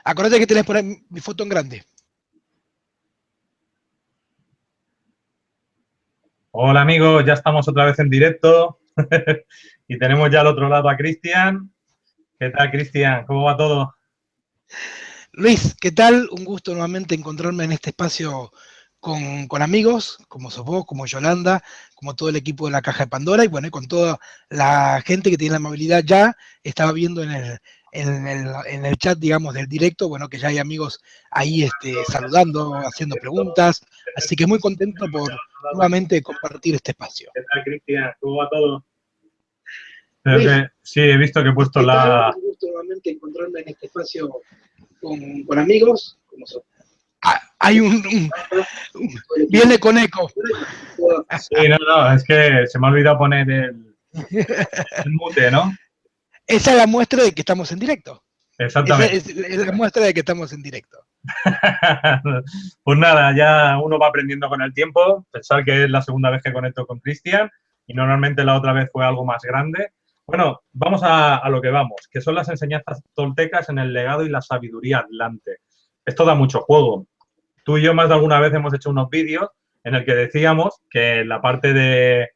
Acordate que tenés por ahí mi foto en grande. Hola amigos, ya estamos otra vez en directo y tenemos ya al otro lado a Cristian. ¿Qué tal, Cristian? ¿Cómo va todo? Luis, ¿qué tal? Un gusto nuevamente encontrarme en este espacio con amigos, como sos vos, como Yolanda, como todo el equipo de la Caja de Pandora y bueno, y con toda la gente que tiene la amabilidad ya, estaba viendo en el chat, digamos, del directo, bueno, que ya hay amigos ahí saludando, haciendo preguntas, así que muy contento Tenemos ya por al otro lado a nuevamente Cristian. compartir este espacio. ¿Qué tal, Cristian? ¿Cómo va todo? Creo Luis, que sí, he visto que he puesto ¿qué tal? la... Un gusto nuevamente encontrarme en este espacio con amigos, como sos. Hay viene con eco. Sí, no, no, es que se me ha olvidado poner el mute, ¿no? Esa es la muestra de que estamos en directo. Esa Exactamente. es la muestra de que estamos en directo. Pues nada, ya uno va aprendiendo con el tiempo. Pensar que es la segunda vez que conecto con Cristian y normalmente la otra vez fue algo más grande. Bueno, vamos a lo que vamos, que son las enseñanzas toltecas en el legado y la sabiduría atlante. Esto da mucho juego. Tú y yo más de alguna vez hemos hecho unos vídeos en el que decíamos que la parte de,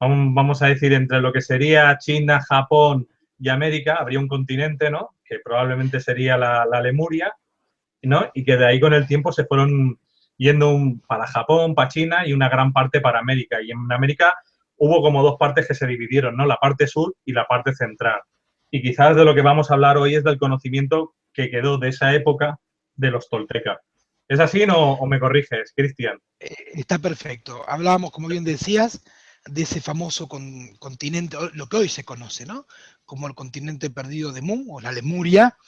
vamos a decir, entre lo que sería China, Japón y América, habría un continente, ¿no? Que probablemente sería la Lemuria, ¿no? Y que de ahí con el tiempo se fueron yendo para Japón, para China y una gran parte para América. Y en América hubo como dos partes que se dividieron, ¿no? La parte sur y la parte central. Y quizás de lo que vamos a hablar hoy es del conocimiento que quedó de esa época de los toltecas. ¿Es así o me corriges, Cristian? Está perfecto. Hablábamos, como bien decías, de ese famoso continente, lo que hoy se conoce, ¿no? Como el continente perdido de Mu, o la Lemuria,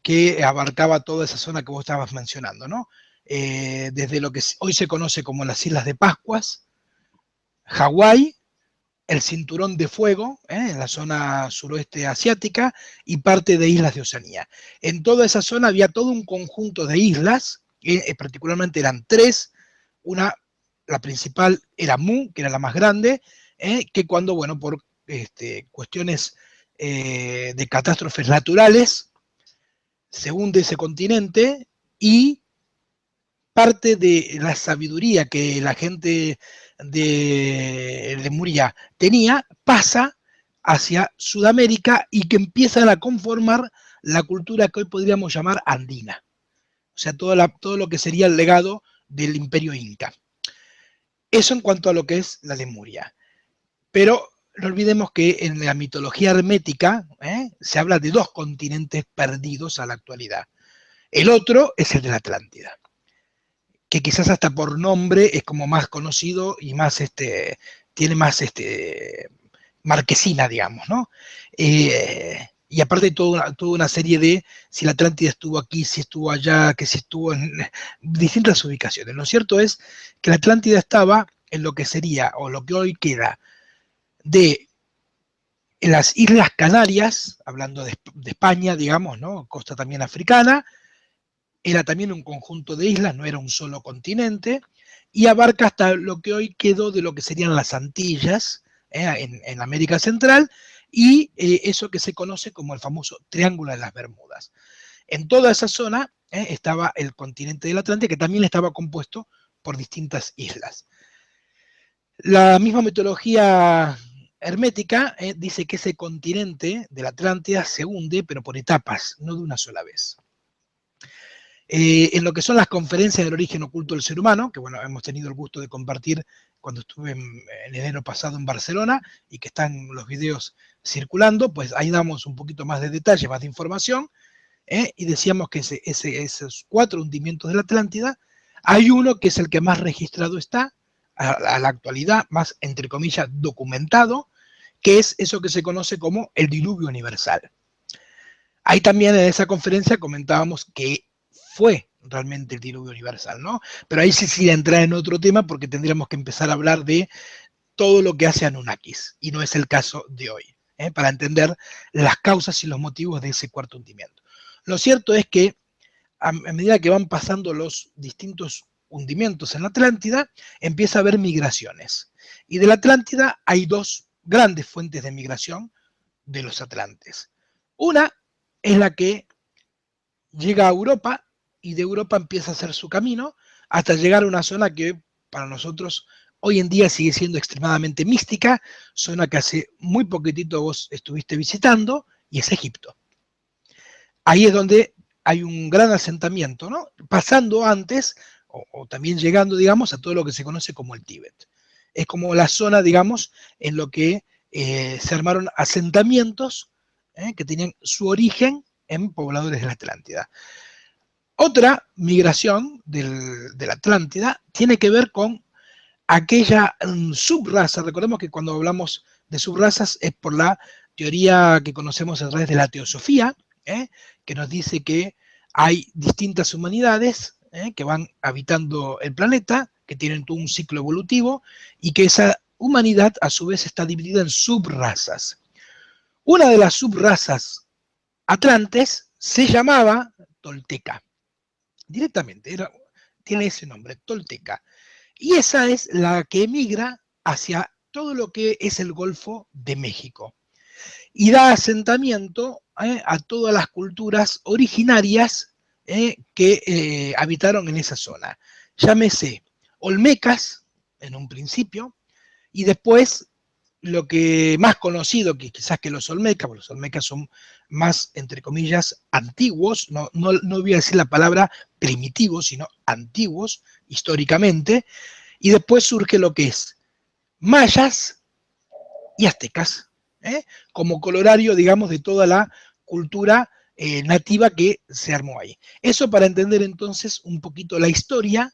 que abarcaba toda esa zona que vos estabas mencionando, ¿no? Desde lo que hoy se conoce como las Islas de Pascuas, Hawái, el Cinturón de Fuego, en la zona suroeste asiática, y parte de islas de Oceanía. En toda esa zona había todo un conjunto de islas, particularmente eran tres, la principal era Mu, que era la más grande, que cuando, bueno, por cuestiones de catástrofes naturales, se hunde ese continente y parte de la sabiduría que la gente de Lemuria tenía pasa hacia Sudamérica y que empiezan a conformar la cultura que hoy podríamos llamar andina. O sea, todo lo que sería el legado del imperio inca. Eso en cuanto a lo que es la Lemuria. Pero no olvidemos que en la mitología hermética se habla de dos continentes perdidos a la actualidad. El otro es el de la Atlántida, que quizás hasta por nombre es como más conocido y más tiene más marquesina, digamos, ¿no? Y aparte toda una serie de si la Atlántida estuvo aquí, si estuvo allá, que si estuvo en distintas ubicaciones. Lo cierto es que la Atlántida estaba en lo que sería, o lo que hoy queda, de las Islas Canarias, hablando de España, digamos, ¿no? Costa también africana, era también un conjunto de islas, no era un solo continente, y abarca hasta lo que hoy quedó de lo que serían las Antillas, en América Central, y eso que se conoce como el famoso Triángulo de las Bermudas. En toda esa zona estaba el continente del Atlántico, que también estaba compuesto por distintas islas. La misma mitología hermética dice que ese continente de la Atlántida se hunde, pero por etapas, no de una sola vez. En lo que son las conferencias del origen oculto del ser humano, que bueno, hemos tenido el gusto de compartir cuando estuve en enero pasado en Barcelona y que están los videos circulando, pues ahí damos un poquito más de detalle, más de información, y decíamos que esos 4 hundimientos de la Atlántida, hay uno que es el que más registrado está, a la actualidad, más entre comillas documentado, que es eso que se conoce como el diluvio universal. Ahí también en esa conferencia comentábamos que fue realmente el diluvio universal, ¿no? Pero ahí sí sí entrar en otro tema porque tendríamos que empezar a hablar de todo lo que hace Anunnakis, y no es el caso de hoy, para entender las causas y los motivos de ese cuarto hundimiento. Lo cierto es que a medida que van pasando los distintos hundimientos en la Atlántida, empieza a haber migraciones. Y de la Atlántida hay dos grandes fuentes de migración de los atlantes. Una es la que llega a Europa y de Europa empieza a hacer su camino hasta llegar a una zona que para nosotros hoy en día sigue siendo extremadamente mística, zona que hace muy poquitito vos estuviste visitando, y es Egipto. Ahí es donde hay un gran asentamiento, ¿no? Pasando antes, o también llegando, digamos, a todo lo que se conoce como el Tíbet. Es como la zona, digamos, en lo que se armaron asentamientos que tenían su origen en pobladores de la Atlántida. Otra migración de la Atlántida tiene que ver con aquella subraza. Recordemos que cuando hablamos de subrazas es por la teoría que conocemos a través de la teosofía, que nos dice que hay distintas humanidades que van habitando el planeta, que tienen todo un ciclo evolutivo, y que esa humanidad a su vez está dividida en subrazas. Una de las subrazas atlantes se llamaba tolteca. Directamente, tiene ese nombre, tolteca. Y esa es la que emigra hacia todo lo que es el Golfo de México. Y da asentamiento a todas las culturas originarias que habitaron en esa zona. Llámese olmecas, en un principio, y después lo que más conocido que quizás que los olmecas son más, entre comillas, antiguos, no voy a decir la palabra primitivos, sino antiguos históricamente, y después surge lo que es mayas y aztecas, como colorario, digamos, de toda la cultura nativa que se armó ahí. Eso para entender entonces un poquito la historia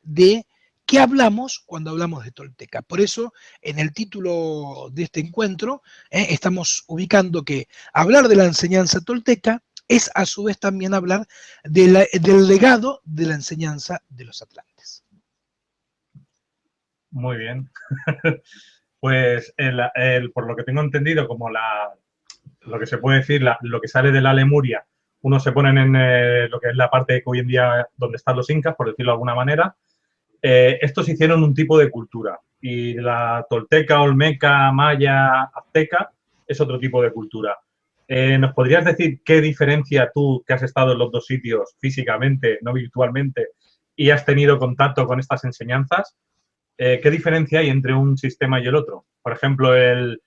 de qué hablamos cuando hablamos de Tolteca. Por eso, en el título de este encuentro, estamos ubicando que hablar de la enseñanza tolteca es a su vez también hablar del legado de la enseñanza de los atlantes. Muy bien. Pues por lo que tengo entendido, como lo que se puede decir, lo que sale de la Lemuria, unos se ponen en lo que es la parte que hoy en día donde están los incas, por decirlo de alguna manera. Estos hicieron un tipo de cultura y la tolteca, olmeca, maya, azteca es otro tipo de cultura. ¿Nos podrías decir qué diferencia tú, que has estado en los dos sitios físicamente, no virtualmente, y has tenido contacto con estas enseñanzas? ¿Qué diferencia hay entre un sistema y el otro? Por ejemplo, el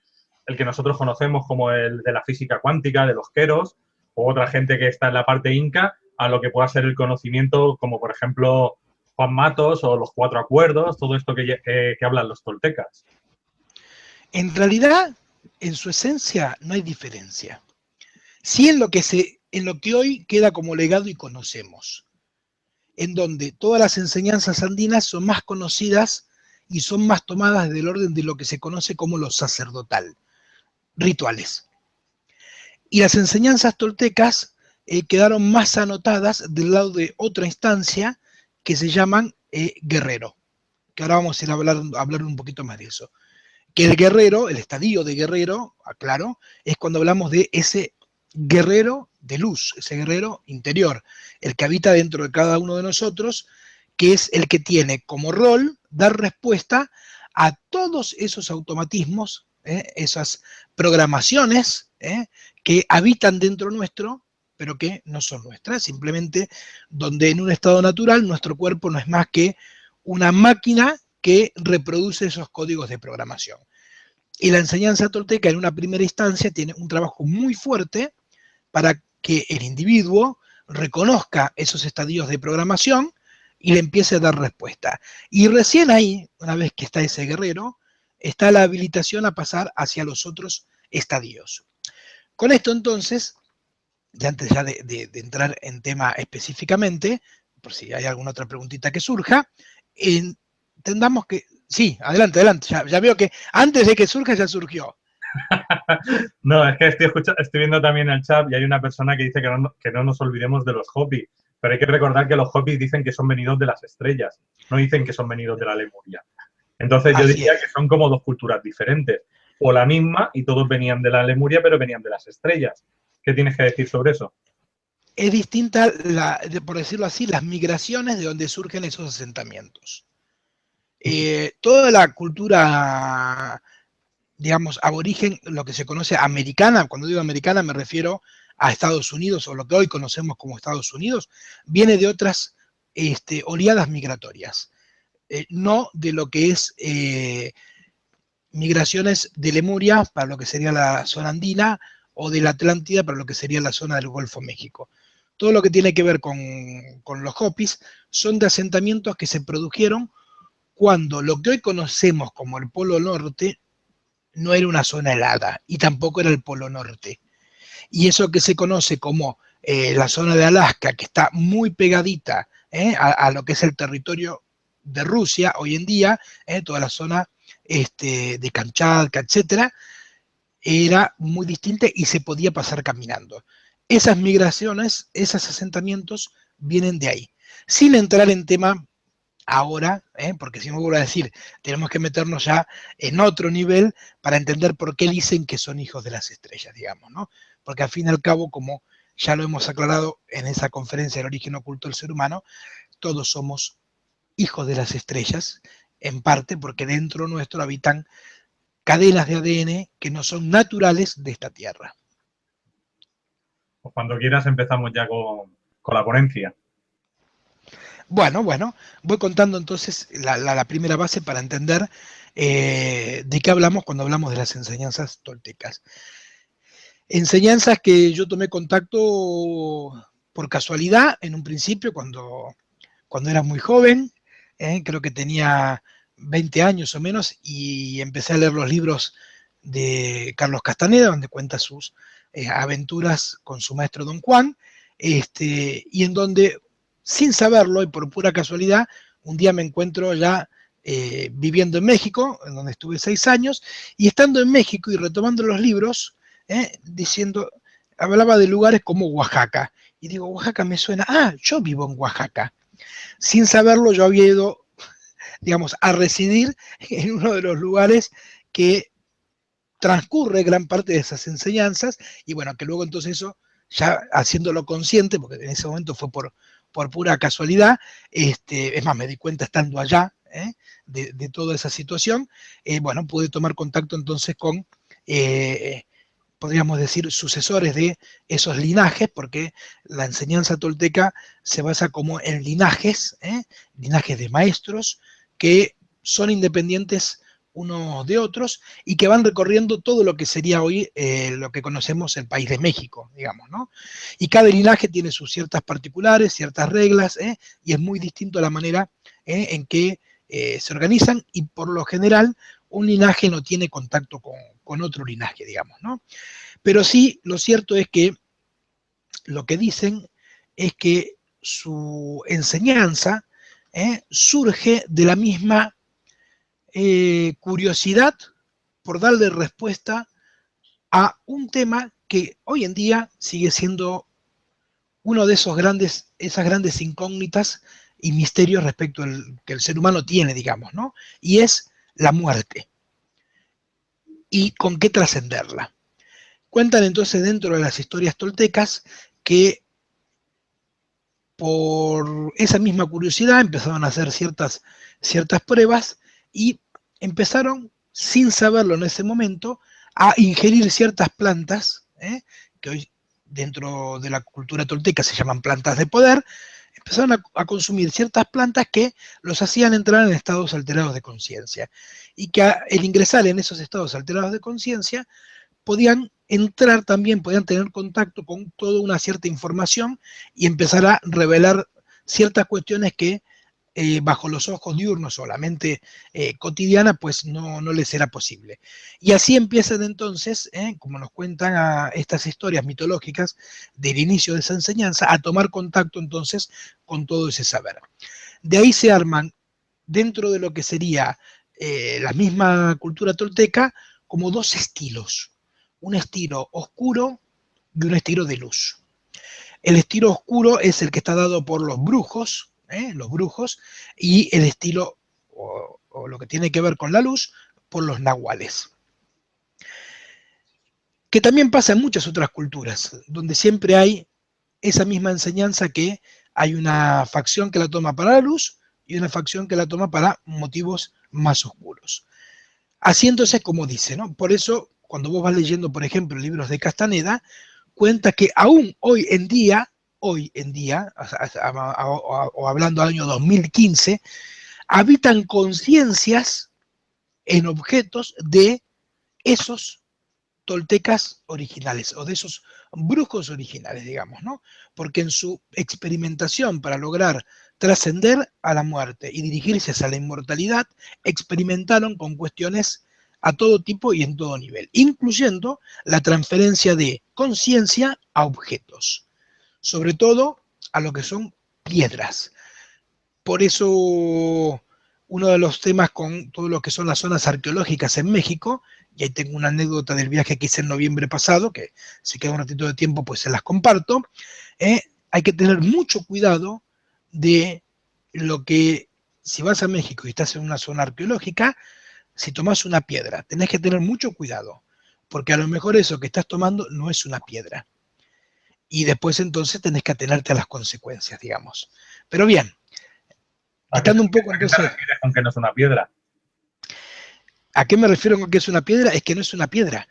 que nosotros conocemos como el de la física cuántica, de los queros, o otra gente que está en la parte inca, a lo que pueda ser el conocimiento, como por ejemplo Juan Matos o los cuatro acuerdos, todo esto que hablan los toltecas. En realidad, en su esencia, no hay diferencia. Sí en lo que hoy queda como legado y conocemos, en donde todas las enseñanzas andinas son más conocidas y son más tomadas del orden de lo que se conoce como lo sacerdotal, rituales. Y las enseñanzas toltecas quedaron más anotadas del lado de otra instancia que se llaman guerrero, que ahora vamos a ir a hablar un poquito más de eso. Que el guerrero, el estadio de guerrero, aclaro, es cuando hablamos de ese guerrero de luz, ese guerrero interior, el que habita dentro de cada uno de nosotros, que es el que tiene como rol dar respuesta a todos esos automatismos, esas programaciones que habitan dentro nuestro, pero que no son nuestras, simplemente donde en un estado natural nuestro cuerpo no es más que una máquina que reproduce esos códigos de programación. Y la enseñanza tolteca en una primera instancia tiene un trabajo muy fuerte para que el individuo reconozca esos estadios de programación y le empiece a dar respuesta. Y recién ahí, una vez que está ese guerrero, está la habilitación a pasar hacia los otros estadios. Con esto entonces, y antes ya de entrar en tema específicamente, por si hay alguna otra preguntita que surja, entendamos que, sí, adelante, ya veo que antes de que surja ya surgió. No, es que estoy viendo también el chat y hay una persona que dice que no nos olvidemos de los Hopis, pero hay que recordar que los Hopis dicen que son venidos de las estrellas, no dicen que son venidos de la Lemuria. Entonces yo diría que son como dos culturas diferentes, o la misma y todos venían de la Lemuria, pero venían de las estrellas. ¿Qué tienes que decir sobre eso? Es distinta, por decirlo así, las migraciones de donde surgen esos asentamientos. Toda la cultura, digamos, aborigen, lo que se conoce americana, cuando digo americana me refiero a Estados Unidos, o lo que hoy conocemos como Estados Unidos, viene de otras oleadas migratorias, no de lo que es migraciones de Lemuria para lo que sería la zona andina, o de la Atlántida para lo que sería la zona del Golfo México. Todo lo que tiene que ver con los Hopis son de asentamientos que se produjeron cuando lo que hoy conocemos como el Polo Norte no era una zona helada y tampoco era el Polo Norte. Y eso que se conoce como la zona de Alaska, que está muy pegadita a lo que es el territorio de Rusia hoy en día, toda la zona de Kamchatka, etcétera, era muy distinta y se podía pasar caminando. Esas migraciones, esos asentamientos vienen de ahí. Sin entrar en tema ahora, porque si no vuelvo a decir, tenemos que meternos ya en otro nivel para entender por qué dicen que son hijos de las estrellas, digamos, ¿no? Porque al fin y al cabo, como ya lo hemos aclarado en esa conferencia del origen oculto del ser humano, todos somos hijos de las estrellas, en parte porque dentro nuestro habitan cadenas de ADN que no son naturales de esta Tierra. Pues cuando quieras empezamos ya con la ponencia. Bueno, voy contando entonces la primera base para entender de qué hablamos cuando hablamos de las enseñanzas toltecas. Enseñanzas que yo tomé contacto por casualidad en un principio cuando era muy joven, creo que tenía 20 años o menos, y empecé a leer los libros de Carlos Castaneda, donde cuenta sus aventuras con su maestro Don Juan, y en donde, sin saberlo y por pura casualidad, un día me encuentro ya viviendo en México, en donde estuve 6 años, y estando en México y retomando los libros, hablaba de lugares como Oaxaca, y digo, Oaxaca me suena, yo vivo en Oaxaca. Sin saberlo, yo había ido, digamos, a residir en uno de los lugares que transcurre gran parte de esas enseñanzas, y bueno, que luego entonces eso, ya haciéndolo consciente, porque en ese momento fue por pura casualidad, es más, me di cuenta estando allá, de toda esa situación, bueno, pude tomar contacto entonces con podríamos decir, sucesores de esos linajes, porque la enseñanza tolteca se basa como en linajes, linajes de maestros que son independientes unos de otros y que van recorriendo todo lo que sería hoy lo que conocemos el país de México, digamos, ¿no? Y cada linaje tiene sus ciertas particulares, ciertas reglas, y es muy distinto a la manera en que se organizan, y por lo general un linaje no tiene contacto con otro linaje, digamos, ¿no? Pero sí, lo cierto es que lo que dicen es que su enseñanza surge de la misma curiosidad por darle respuesta a un tema que hoy en día sigue siendo uno de esas grandes incógnitas y misterios respecto al que el ser humano tiene, digamos, ¿no? Y es la muerte. ¿Y con qué trascenderla? Cuentan entonces dentro de las historias toltecas que por esa misma curiosidad empezaron a hacer ciertas pruebas y empezaron, sin saberlo en ese momento, a ingerir ciertas plantas, que hoy dentro de la cultura tolteca se llaman plantas de poder. Empezaron a consumir ciertas plantas que los hacían entrar en estados alterados de conciencia, y que al ingresar en esos estados alterados de conciencia podían entrar también, podían tener contacto con toda una cierta información y empezar a revelar ciertas cuestiones que bajo los ojos diurnos o la mente cotidiana, pues no les era posible. Y así empiezan entonces, como nos cuentan a estas historias mitológicas del inicio de esa enseñanza, a tomar contacto entonces con todo ese saber. De ahí se arman, dentro de lo que sería la misma cultura tolteca, como dos estilos. Un estilo oscuro y un estilo de luz. El estilo oscuro es el que está dado por los brujos, y el estilo, o lo que tiene que ver con la luz, por los nahuales. Que también pasa en muchas otras culturas, donde siempre hay esa misma enseñanza, que hay una facción que la toma para la luz y una facción que la toma para motivos más oscuros. Así entonces, como dice, ¿no? Por eso, cuando vos vas leyendo, por ejemplo, libros de Castaneda, cuenta que aún hoy en día, o hablando del año 2015, habitan conciencias en objetos de esos toltecas originales o de esos brujos originales, digamos, ¿no? Porque en su experimentación para lograr trascender a la muerte y dirigirse hacia la inmortalidad, experimentaron con cuestiones a todo tipo y en todo nivel, incluyendo la transferencia de conciencia a objetos, sobre todo a lo que son piedras. Por eso uno de los temas con todo lo que son las zonas arqueológicas en México, y ahí tengo una anécdota del viaje que hice en noviembre pasado, que si queda un ratito de tiempo pues se las comparto, hay que tener mucho cuidado de lo que, si vas a México y estás en una zona arqueológica, si tomas una piedra, tenés que tener mucho cuidado, porque a lo mejor eso que estás tomando no es una piedra. Y después entonces tenés que atenerte a las consecuencias, digamos. Pero bien, estando un poco ¿A qué te entonces... refieres con que no es una piedra? ¿A qué me refiero con que es una piedra? Es que no es una piedra.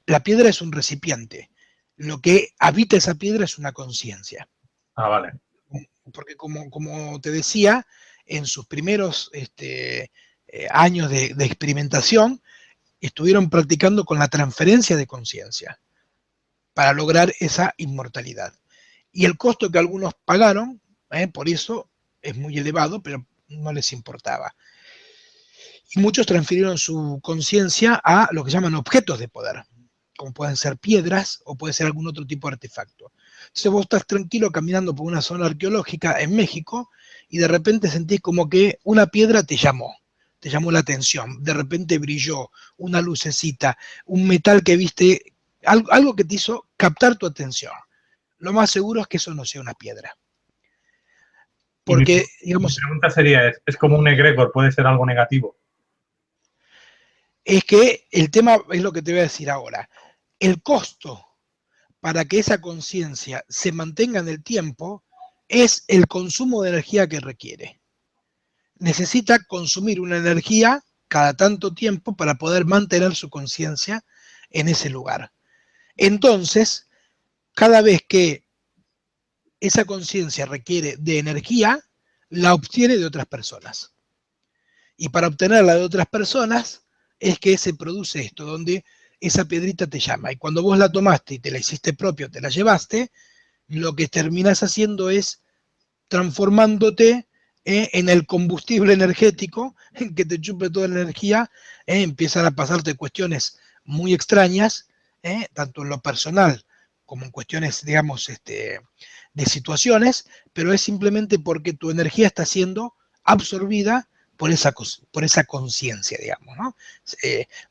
La piedra es un recipiente. Lo que habita esa piedra es una conciencia. Ah, vale. Porque como te decía, en sus primeros años de experimentación, estuvieron practicando con la transferencia de conciencia para lograr esa inmortalidad. Y el costo que algunos pagaron, por eso es muy elevado, pero no les importaba. Y muchos transfirieron su conciencia a lo que llaman objetos de poder, como pueden ser piedras o puede ser algún otro tipo de artefacto. Entonces vos estás tranquilo caminando por una zona arqueológica en México y de repente sentís como que una piedra te llamó la atención, de repente brilló una lucecita, un metal que viste, algo que te hizo captar tu atención. Lo más seguro es que eso no sea una piedra. Y mi Porque, digamos, pregunta sería, ¿es como un egregor? ¿Puede ser algo negativo? es que el tema es lo que te voy a decir ahora. El costo para que esa conciencia se mantenga en el tiempo es el consumo de energía que requiere. Necesita consumir una energía cada tanto tiempo para poder mantener su conciencia en ese lugar. Entonces, cada vez que esa conciencia requiere de energía, la obtiene de otras personas. Y para obtenerla de otras personas es que se produce esto, donde esa piedrita te llama. Y cuando vos la tomaste y te la hiciste propio, te la llevaste, lo que terminas haciendo es transformándote en el combustible energético que te chupe toda la energía, empiezan a pasarte cuestiones muy extrañas, tanto en lo personal como en cuestiones, digamos, de situaciones, pero es simplemente porque tu energía está siendo absorbida por esa conciencia, digamos, ¿no?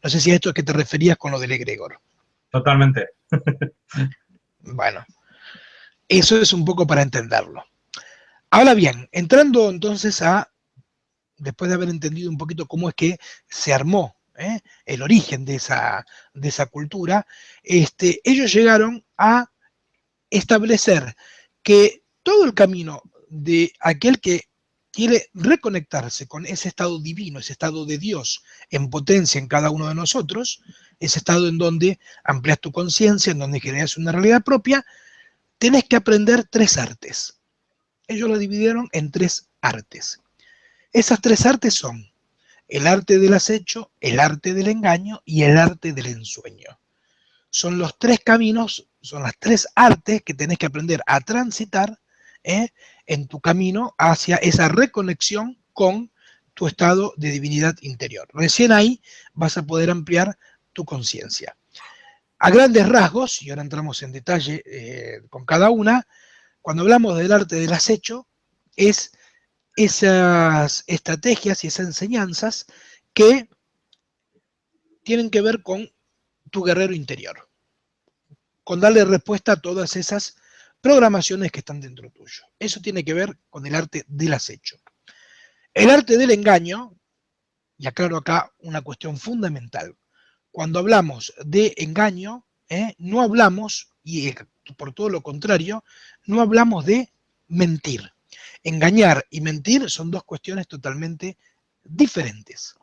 No sé si a esto es que te referías con lo del egregor. Totalmente. Bueno, eso es un poco para entenderlo. Ahora bien, entrando entonces después de haber entendido un poquito cómo es que se armó el origen de esa cultura, ellos llegaron a establecer que todo el camino de aquel que quiere reconectarse con ese estado divino, ese estado de Dios en potencia en cada uno de nosotros, ese estado en donde amplias tu conciencia, en donde creas una realidad propia, tenés que aprender 3 artes. Ellos lo dividieron en 3 artes. Esas 3 artes son el arte del acecho, el arte del engaño y el arte del ensueño. Son los 3 caminos, son las 3 artes que tenés que aprender a transitar en tu camino hacia esa reconexión con tu estado de divinidad interior. Recién ahí vas a poder ampliar tu conciencia. A grandes rasgos, y ahora entramos en detalle con cada una, cuando hablamos del arte del acecho, es esas estrategias y esas enseñanzas que tienen que ver con tu guerrero interior, con darle respuesta a todas esas programaciones que están dentro tuyo. Eso tiene que ver con el arte del acecho. El arte del engaño, y aclaro acá una cuestión fundamental, cuando hablamos de engaño, no hablamos, y por todo lo contrario, no hablamos de mentir. Engañar y mentir son 2 cuestiones totalmente diferentes.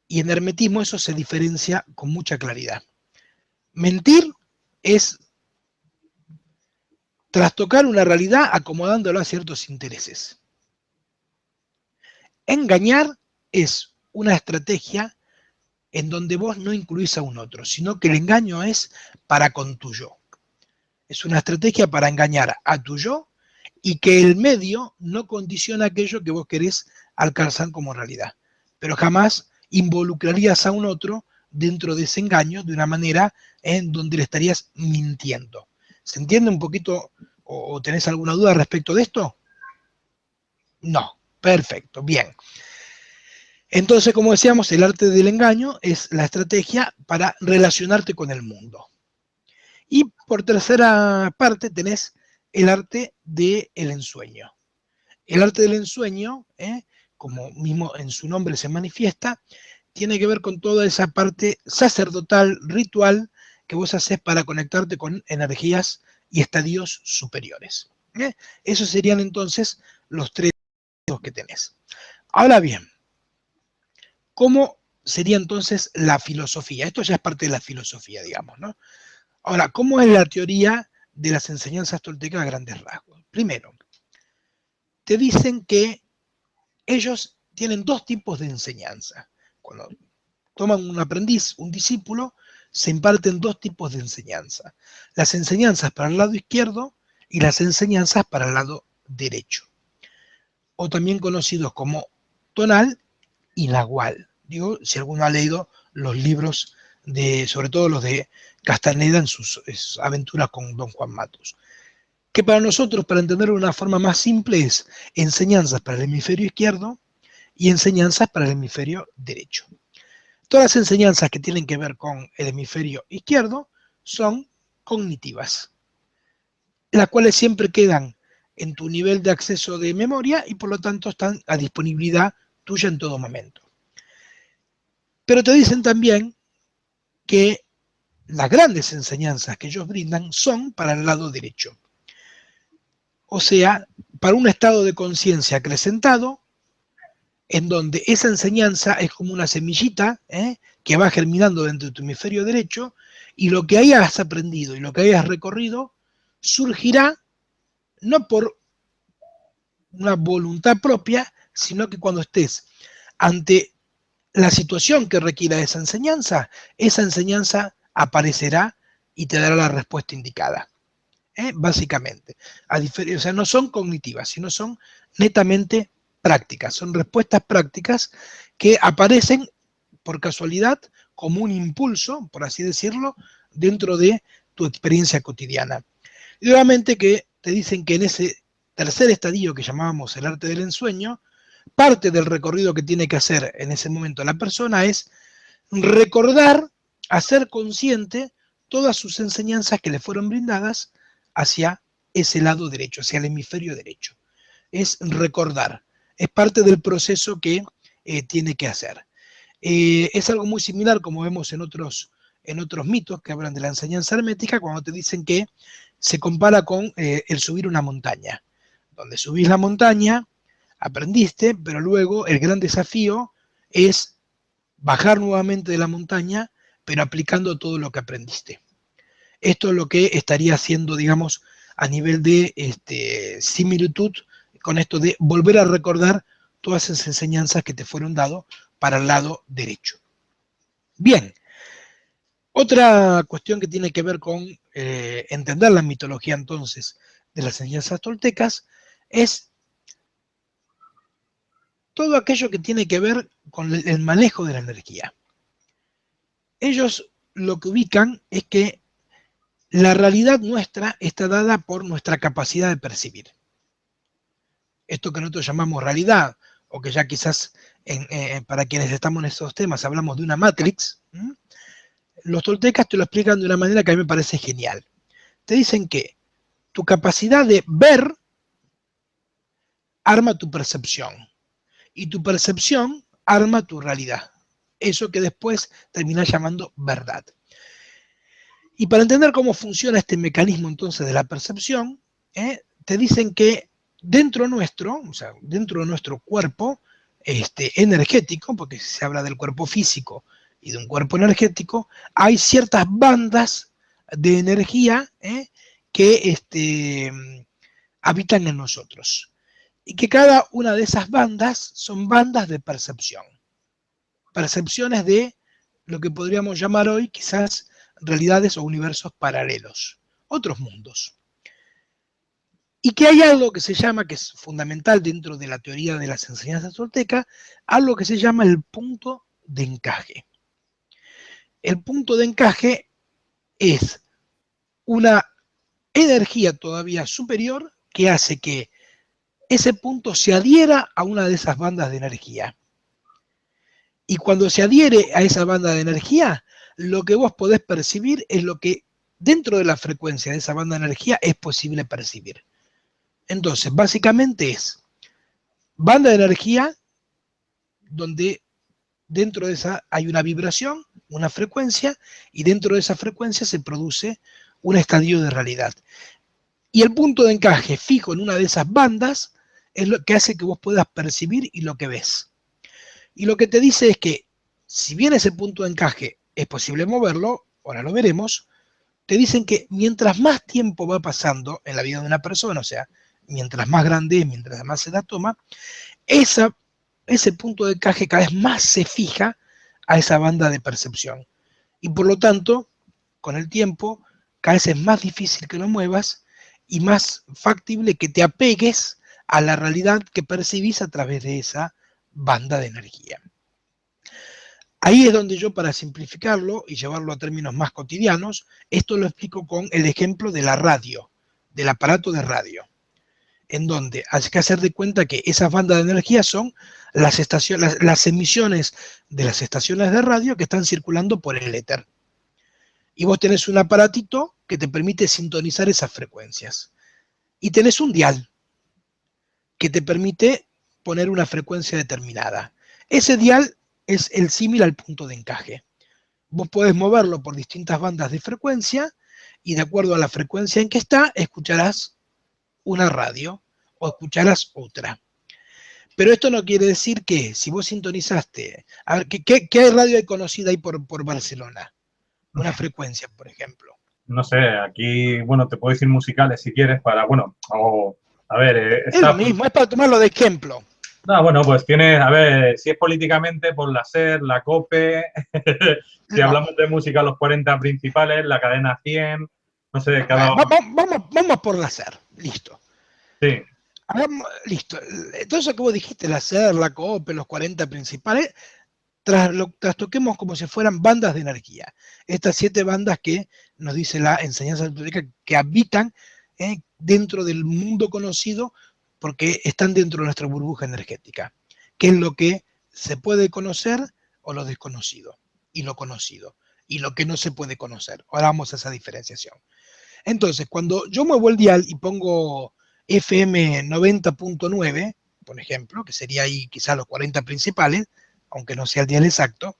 Y en hermetismo eso se diferencia con mucha claridad. Mentir es trastocar una realidad acomodándola a ciertos intereses. Engañar es una estrategia en donde vos no incluís a un otro, sino que el engaño es para con tu yo. Es una estrategia para engañar a tu yo y que el medio no condiciona aquello que vos querés alcanzar como realidad. Pero jamás involucrarías a un otro dentro de ese engaño de una manera en donde le estarías mintiendo. ¿Se entiende un poquito o tenés alguna duda respecto de esto? No, perfecto, bien. Entonces, como decíamos, el arte del engaño es la estrategia para relacionarte con el mundo. Y por tercera parte tenés el arte del ensueño. El arte del ensueño, como mismo en su nombre se manifiesta, tiene que ver con toda esa parte sacerdotal, ritual, que vos haces para conectarte con energías y estadios superiores. Esos serían entonces los tres que tenés. Ahora bien, ¿cómo sería entonces la filosofía? Esto ya es parte de la filosofía, digamos, ¿no? Ahora, ¿cómo es la teoría de las enseñanzas toltecas a grandes rasgos? Primero, te dicen que ellos tienen dos tipos de enseñanza. Cuando toman un aprendiz, un discípulo, se imparten dos tipos de enseñanza. Las enseñanzas para el lado izquierdo y las enseñanzas para el lado derecho. O también conocidos como tonal y nahual. Digo, si alguno ha leído los libros sobre todo los de Castaneda en sus aventuras con Don Juan Matus. Que para nosotros, para entenderlo de una forma más simple, es enseñanzas para el hemisferio izquierdo y enseñanzas para el hemisferio derecho. Todas las enseñanzas que tienen que ver con el hemisferio izquierdo son cognitivas, las cuales siempre quedan en tu nivel de acceso de memoria y por lo tanto están a disponibilidad tuya en todo momento. Pero te dicen también que las grandes enseñanzas que ellos brindan son para el lado derecho. O sea, para un estado de conciencia acrecentado, en donde esa enseñanza es como una semillita que va germinando dentro de tu hemisferio derecho, y lo que hayas aprendido y lo que hayas recorrido surgirá no por una voluntad propia, sino que cuando estés ante la situación que requiera esa enseñanza aparecerá y te dará la respuesta indicada. Básicamente. O sea, no son cognitivas, sino son netamente prácticas. Son respuestas prácticas que aparecen por casualidad como un impulso, por así decirlo, dentro de tu experiencia cotidiana. Y nuevamente que te dicen que en ese tercer estadio que llamábamos el arte del ensueño, parte del recorrido que tiene que hacer en ese momento la persona es recordar, hacer consciente todas sus enseñanzas que le fueron brindadas hacia ese lado derecho, hacia el hemisferio derecho. Es recordar, es parte del proceso que tiene que hacer. Es algo muy similar como vemos en otros mitos que hablan de la enseñanza hermética, cuando te dicen que se compara con el subir una montaña, donde subís la montaña, aprendiste, pero luego el gran desafío es bajar nuevamente de la montaña, pero aplicando todo lo que aprendiste. Esto es lo que estaría haciendo, digamos, a nivel de similitud con esto de volver a recordar todas esas enseñanzas que te fueron dadas para el lado derecho. Bien, otra cuestión que tiene que ver con entender la mitología entonces de las enseñanzas toltecas es todo aquello que tiene que ver con el manejo de la energía. Ellos lo que ubican es que la realidad nuestra está dada por nuestra capacidad de percibir. Esto que nosotros llamamos realidad, o que ya quizás para quienes estamos en estos temas hablamos de una matrix, los toltecas te lo explican de una manera que a mí me parece genial. Te dicen que tu capacidad de ver arma tu percepción, y tu percepción arma tu realidad. Eso que después termina llamando verdad. Y para entender cómo funciona este mecanismo entonces de la percepción, te dicen que dentro nuestro, o sea, dentro de nuestro cuerpo energético, porque se habla del cuerpo físico y de un cuerpo energético, hay ciertas bandas de energía que habitan en nosotros. Y que cada una de esas bandas son bandas de percepción. Percepciones de lo que podríamos llamar hoy quizás realidades o universos paralelos, otros mundos. Y que hay algo que se llama, que es fundamental dentro de la teoría de las enseñanzas toltecas, algo que se llama el punto de encaje. El punto de encaje es una energía todavía superior que hace que ese punto se adhiera a una de esas bandas de energía. Y cuando se adhiere a esa banda de energía, lo que vos podés percibir es lo que dentro de la frecuencia de esa banda de energía es posible percibir. Entonces, básicamente es banda de energía donde dentro de esa hay una vibración, una frecuencia, y dentro de esa frecuencia se produce un estadio de realidad. Y el punto de encaje fijo en una de esas bandas es lo que hace que vos puedas percibir y lo que ves. Y lo que te dice es que, si bien ese punto de encaje es posible moverlo, ahora lo veremos, te dicen que mientras más tiempo va pasando en la vida de una persona, o sea, mientras más grande es, mientras más edad toma, ese punto de encaje cada vez más se fija a esa banda de percepción. Y por lo tanto, con el tiempo, cada vez es más difícil que lo muevas y más factible que te apegues a la realidad que percibís a través de esa banda de energía. Ahí es donde yo, para simplificarlo y llevarlo a términos más cotidianos, esto lo explico con el ejemplo de la radio, del aparato de radio, en donde hay que hacer de cuenta que esas bandas de energía son las emisiones de las estaciones de radio que están circulando por el éter. Y vos tenés un aparatito que te permite sintonizar esas frecuencias. Y tenés un dial que te permite poner una frecuencia determinada. Ese dial es el símil al punto de encaje. Vos podés moverlo por distintas bandas de frecuencia y de acuerdo a la frecuencia en que está, escucharás una radio o escucharás otra. Pero esto no quiere decir que si vos sintonizaste, a ver, ¿qué radio hay conocida ahí por Barcelona? Una frecuencia, por ejemplo. No sé, aquí, bueno, te puedo decir musicales si quieres para, bueno, o, a ver, es lo mismo, es para tomarlo de ejemplo. No, bueno, pues tiene, a ver, si es políticamente, por la SER, la COPE, si no. Hablamos de música, los 40 principales, la cadena 100, no sé, cada... Vamos por la SER, listo. Sí. Listo. Entonces, como dijiste, la SER, la COPE, los 40 principales, trastoquemos como si fueran bandas de energía. Estas 7 bandas que nos dice la enseñanza tolteca que habitan dentro del mundo conocido porque están dentro de nuestra burbuja energética, que es lo que se puede conocer o lo desconocido, y lo conocido, y lo que no se puede conocer. Ahora vamos a esa diferenciación. Entonces, cuando yo muevo el dial y pongo FM 90.9, por ejemplo, que sería ahí quizás los 40 principales, aunque no sea el dial exacto,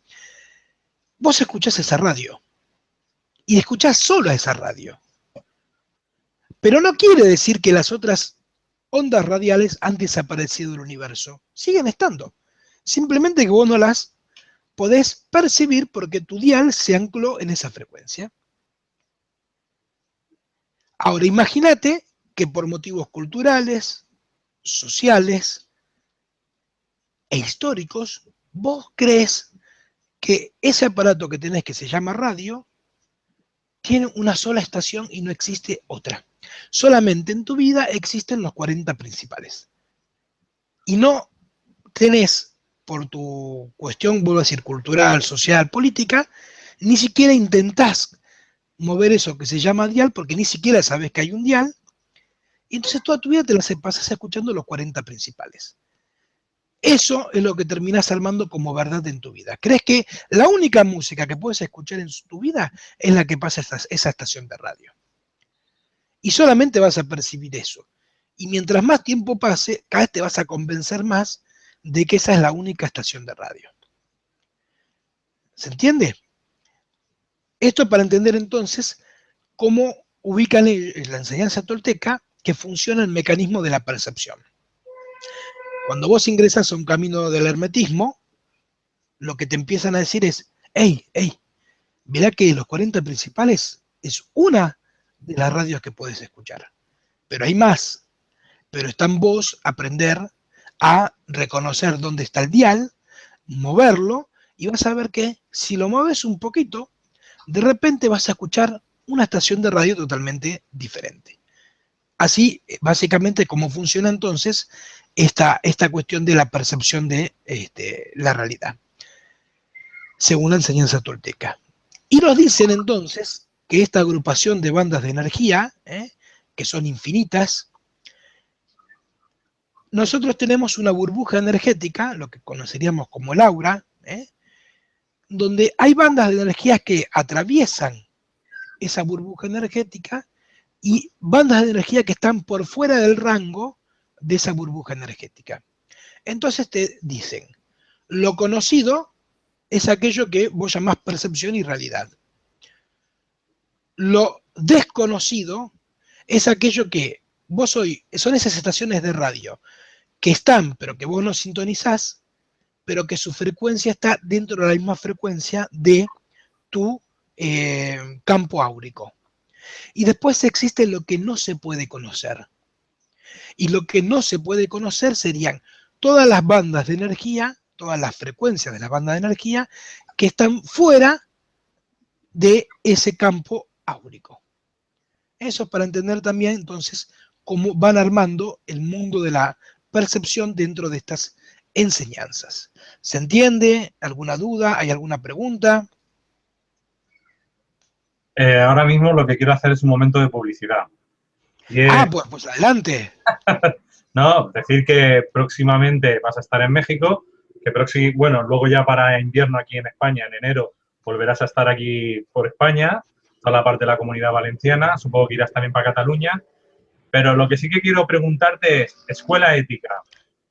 vos escuchás esa radio, y escuchás solo a esa radio. Pero no quiere decir que las otras ondas radiales han desaparecido del universo. Siguen estando. Simplemente que vos no las podés percibir porque tu dial se ancló en esa frecuencia. Ahora, imagínate que por motivos culturales, sociales e históricos, vos crees que ese aparato que tenés que se llama radio tiene una sola estación y no existe otra. Solamente en tu vida existen los 40 principales. Y no tenés, por tu cuestión, vuelvo a decir, cultural, social, política, ni siquiera intentás mover eso que se llama dial, porque ni siquiera sabes que hay un dial, y entonces toda tu vida te la pasas escuchando los 40 principales. Eso es lo que terminás armando como verdad en tu vida. ¿Crees que la única música que puedes escuchar en tu vida es la que pasa esa estación de radio? Y solamente vas a percibir eso. Y mientras más tiempo pase, cada vez te vas a convencer más de que esa es la única estación de radio. ¿Se entiende? Esto para entender entonces cómo ubican en la enseñanza tolteca que funciona el mecanismo de la percepción. Cuando vos ingresas a un camino del hermetismo, lo que te empiezan a decir es, hey, mirá que los 40 principales es una de las radios que puedes escuchar. Pero hay más. Pero está en vos aprender a reconocer dónde está el dial, moverlo, y vas a ver que si lo mueves un poquito, de repente vas a escuchar una estación de radio totalmente diferente. Así, básicamente, cómo funciona entonces esta cuestión de la percepción de la realidad, según la enseñanza tolteca. Y nos dicen entonces que esta agrupación de bandas de energía, que son infinitas, nosotros tenemos una burbuja energética, lo que conoceríamos como el aura, donde hay bandas de energía que atraviesan esa burbuja energética y bandas de energía que están por fuera del rango de esa burbuja energética. Entonces te dicen, lo conocido es aquello que vos llamás percepción y realidad. Lo desconocido es aquello que vos hoy, son esas estaciones de radio que están, pero que vos no sintonizás, pero que su frecuencia está dentro de la misma frecuencia de tu campo áurico. Y después existe lo que no se puede conocer. Y lo que no se puede conocer serían todas las bandas de energía, todas las frecuencias de las bandas de energía que están fuera de ese campo áurico. Eso es para entender también entonces cómo van armando el mundo de la percepción dentro de estas enseñanzas. ¿Se entiende? ¿Alguna duda? ¿Hay alguna pregunta? Ahora mismo lo que quiero hacer es un momento de publicidad. Y es, Pues adelante. no, decir que próximamente vas a estar en México, que bueno, luego ya para invierno aquí en España, en enero, volverás a estar aquí por España, toda la parte de la Comunidad Valenciana, supongo que irás también para Cataluña, pero lo que sí que quiero preguntarte es, escuela ética,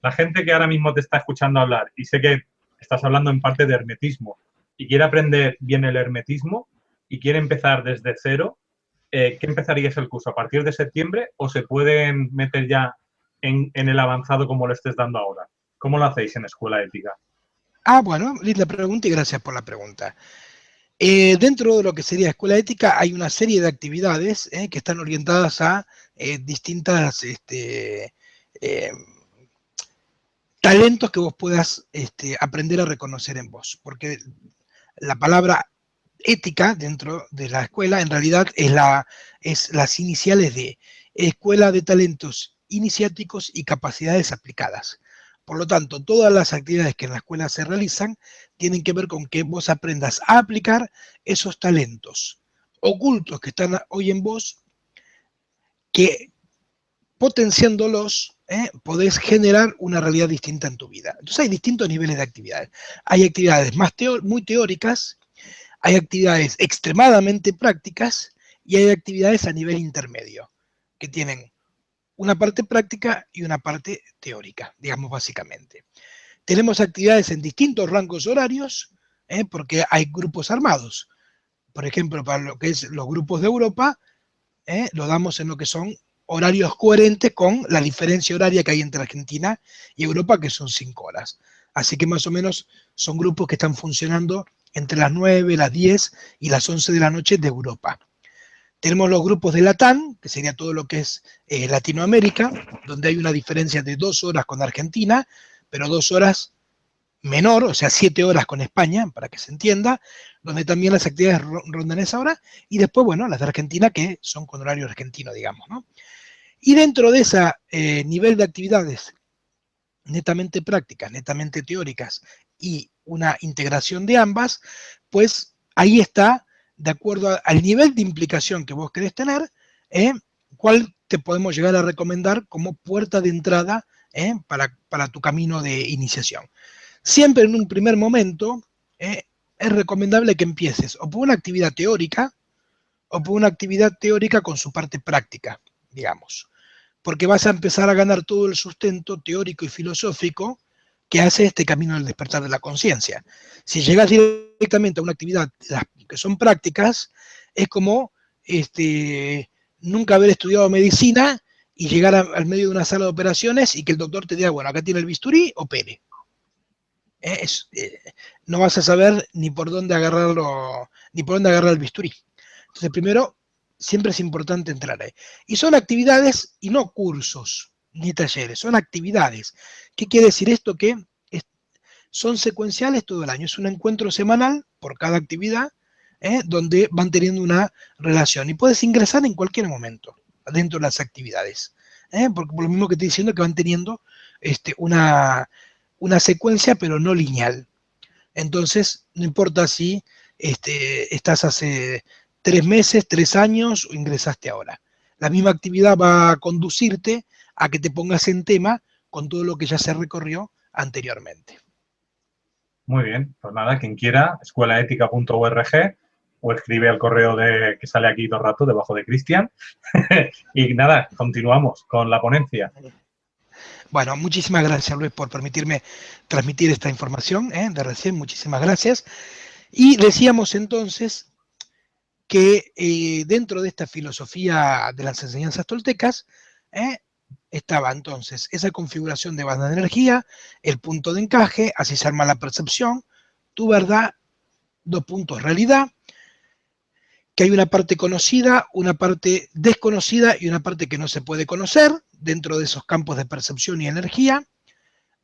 la gente que ahora mismo te está escuchando hablar, y sé que estás hablando en parte de hermetismo, y quiere aprender bien el hermetismo, y quiere empezar desde cero, ¿qué empezarías el curso? ¿A partir de septiembre o se pueden meter ya en el avanzado como lo estés dando ahora? ¿Cómo lo hacéis en Escuela Ética? Bueno, linda pregunta y gracias por la pregunta. Dentro de lo que sería Escuela Ética hay una serie de actividades que están orientadas a distintas talentos que vos puedas aprender a reconocer en vos. Porque la palabra ética dentro de la escuela en realidad es las iniciales de Escuela de Talentos Iniciáticos y Capacidades Aplicadas. Por lo tanto, todas las actividades que en la escuela se realizan tienen que ver con que vos aprendas a aplicar esos talentos ocultos que están hoy en vos, que potenciándolos, podés generar una realidad distinta en tu vida. Entonces hay distintos niveles de actividades. Hay actividades muy teóricas, hay actividades extremadamente prácticas y hay actividades a nivel intermedio, que tienen una parte práctica y una parte teórica, digamos básicamente. Tenemos actividades en distintos rangos horarios, porque hay grupos armados. Por ejemplo, para lo que es los grupos de Europa, lo damos en lo que son horarios coherentes con la diferencia horaria que hay entre Argentina y Europa, que son 5 horas. Así que más o menos son grupos que están funcionando entre las 9, las 10 y las 11 de la noche de Europa. Tenemos los grupos de Latam, que sería todo lo que es Latinoamérica, donde hay una diferencia de 2 horas con Argentina, pero 2 horas menor, o sea, 7 horas con España, para que se entienda, donde también las actividades rondan esa hora, y después, bueno, las de Argentina, que son con horario argentino, digamos, ¿no? Y dentro de ese nivel de actividades netamente prácticas, netamente teóricas, y una integración de ambas, pues ahí está, de acuerdo al nivel de implicación que vos querés tener, cuál te podemos llegar a recomendar como puerta de entrada para tu camino de iniciación. Siempre en un primer momento es recomendable que empieces o por una actividad teórica o por una actividad teórica con su parte práctica, digamos, porque vas a empezar a ganar todo el sustento teórico y filosófico que hace este camino del despertar de la conciencia. Si llegas directamente a una actividad que son prácticas, es como nunca haber estudiado medicina y llegar al medio de una sala de operaciones y que el doctor te diga, bueno, acá tiene el bisturí, opere. No vas a saber ni por dónde agarrarlo, ni por dónde agarrar el bisturí. Entonces, primero Siempre es importante entrar ahí. Y son actividades y no cursos ni talleres, son actividades. ¿Qué quiere decir esto? Que son secuenciales todo el año. Es un encuentro semanal por cada actividad, donde van teniendo una relación. Y puedes ingresar en cualquier momento dentro de las actividades. Porque por lo mismo que estoy diciendo, que van teniendo una secuencia, pero no lineal. Entonces, no importa si estás hace 3 meses, 3 años o ingresaste ahora. La misma actividad va a conducirte a que te pongas en tema con todo lo que ya se recorrió anteriormente. Muy bien, pues nada, quien quiera, escuelaetica.org o escribe al correo que sale aquí todo el rato, debajo de Cristian. Y nada, continuamos con la ponencia. Bueno, muchísimas gracias, Luis, por permitirme transmitir esta información de recién. Muchísimas gracias. Y decíamos entonces que dentro de esta filosofía de las enseñanzas toltecas estaba entonces esa configuración de banda de energía, el punto de encaje, así se arma la percepción, tu verdad, 2 puntos, realidad, que hay una parte conocida, una parte desconocida y una parte que no se puede conocer dentro de esos campos de percepción y energía.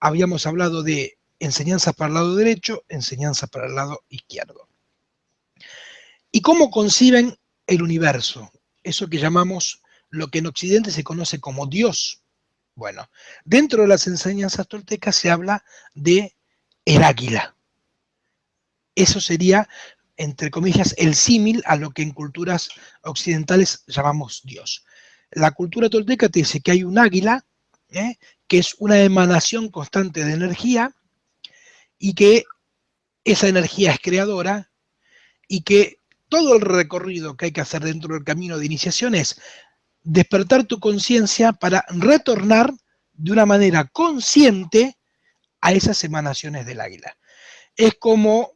Habíamos hablado de enseñanzas para el lado derecho, enseñanzas para el lado izquierdo. ¿Y cómo conciben el universo? Eso que llamamos, lo que en Occidente se conoce como Dios. Bueno, dentro de las enseñanzas toltecas se habla de el águila. Eso sería, entre comillas, el símil a lo que en culturas occidentales llamamos Dios. La cultura tolteca te dice que hay un águila, que es una emanación constante de energía, y que esa energía es creadora, y que todo el recorrido que hay que hacer dentro del camino de iniciación es despertar tu conciencia para retornar de una manera consciente a esas emanaciones del águila. Es como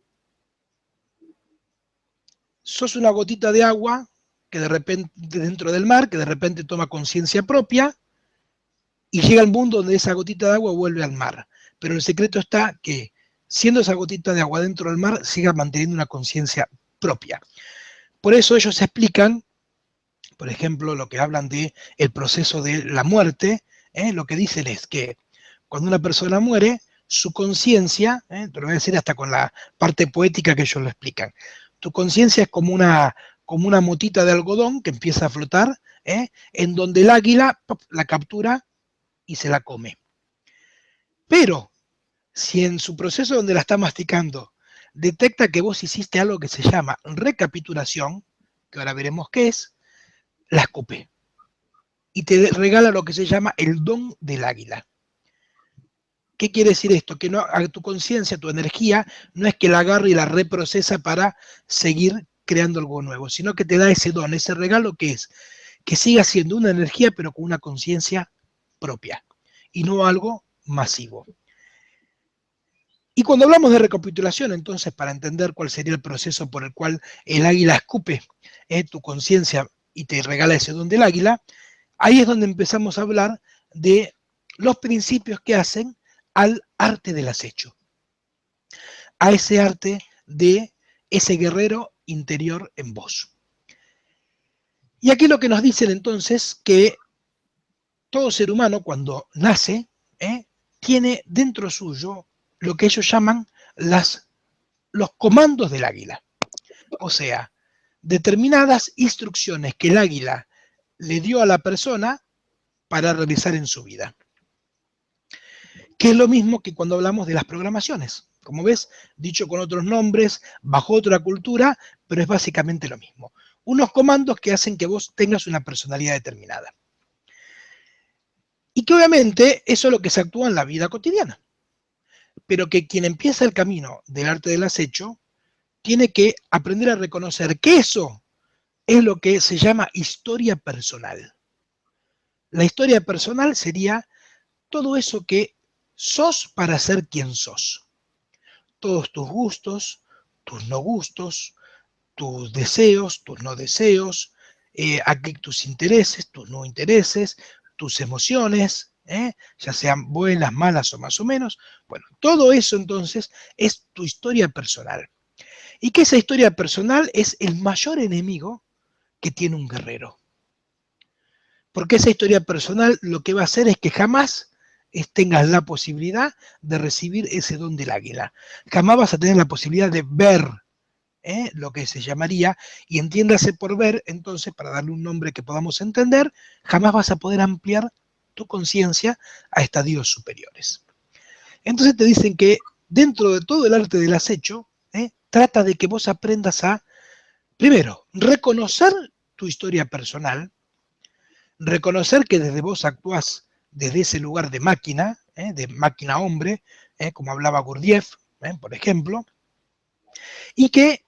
sos una gotita de agua que de repente dentro del mar, que de repente toma conciencia propia y llega al mundo donde esa gotita de agua vuelve al mar. Pero el secreto está que, siendo esa gotita de agua dentro del mar, siga manteniendo una conciencia propia. Por eso ellos explican, por ejemplo, lo que hablan de el proceso de la muerte, lo que dicen es que cuando una persona muere, su conciencia, te lo voy a decir hasta con la parte poética que ellos lo explican, tu conciencia es como una motita de algodón que empieza a flotar, en donde el águila la captura y se la come. Pero si en su proceso donde la está masticando detecta que vos hiciste algo que se llama recapitulación, que ahora veremos qué es, la escupe y te regala lo que se llama el don del águila. ¿Qué quiere decir esto? Que no, a tu conciencia, tu energía, no es que la agarre y la reprocesa para seguir creando algo nuevo, sino que te da ese don, ese regalo que es que siga siendo una energía pero con una conciencia propia y no algo masivo. Y cuando hablamos de recapitulación, entonces, para entender cuál sería el proceso por el cual el águila escupe tu conciencia y te regala ese don del águila, ahí es donde empezamos a hablar de los principios que hacen al arte del acecho, a ese arte de ese guerrero interior en vos. Y aquí lo que nos dicen entonces, que todo ser humano cuando nace, tiene dentro suyo lo que ellos llaman los comandos del águila. O sea, determinadas instrucciones que el águila le dio a la persona para realizar en su vida. Que es lo mismo que cuando hablamos de las programaciones. Como ves, dicho con otros nombres, bajo otra cultura, pero es básicamente lo mismo. Unos comandos que hacen que vos tengas una personalidad determinada. Y que obviamente eso es lo que se actúa en la vida cotidiana. Pero que quien empieza el camino del arte del acecho tiene que aprender a reconocer que eso es lo que se llama historia personal. La historia personal sería todo eso que sos para ser quien sos. Todos tus gustos, tus no gustos, tus deseos, tus no deseos, aquí tus intereses, tus no intereses, tus emociones, ya sean buenas, malas o más o menos. Bueno, todo eso entonces es tu historia personal. Y que esa historia personal es el mayor enemigo que tiene un guerrero. Porque esa historia personal lo que va a hacer es que jamás tengas la posibilidad de recibir ese don del águila. Jamás vas a tener la posibilidad de ver lo que se llamaría, y entiéndase por ver, entonces, para darle un nombre que podamos entender, jamás vas a poder ampliar tu conciencia a estadios superiores. Entonces te dicen que dentro de todo el arte del acecho, trata de que vos aprendas a, primero, reconocer tu historia personal, reconocer que desde vos actuás desde ese lugar de máquina hombre, como hablaba Gurdjieff, por ejemplo, y que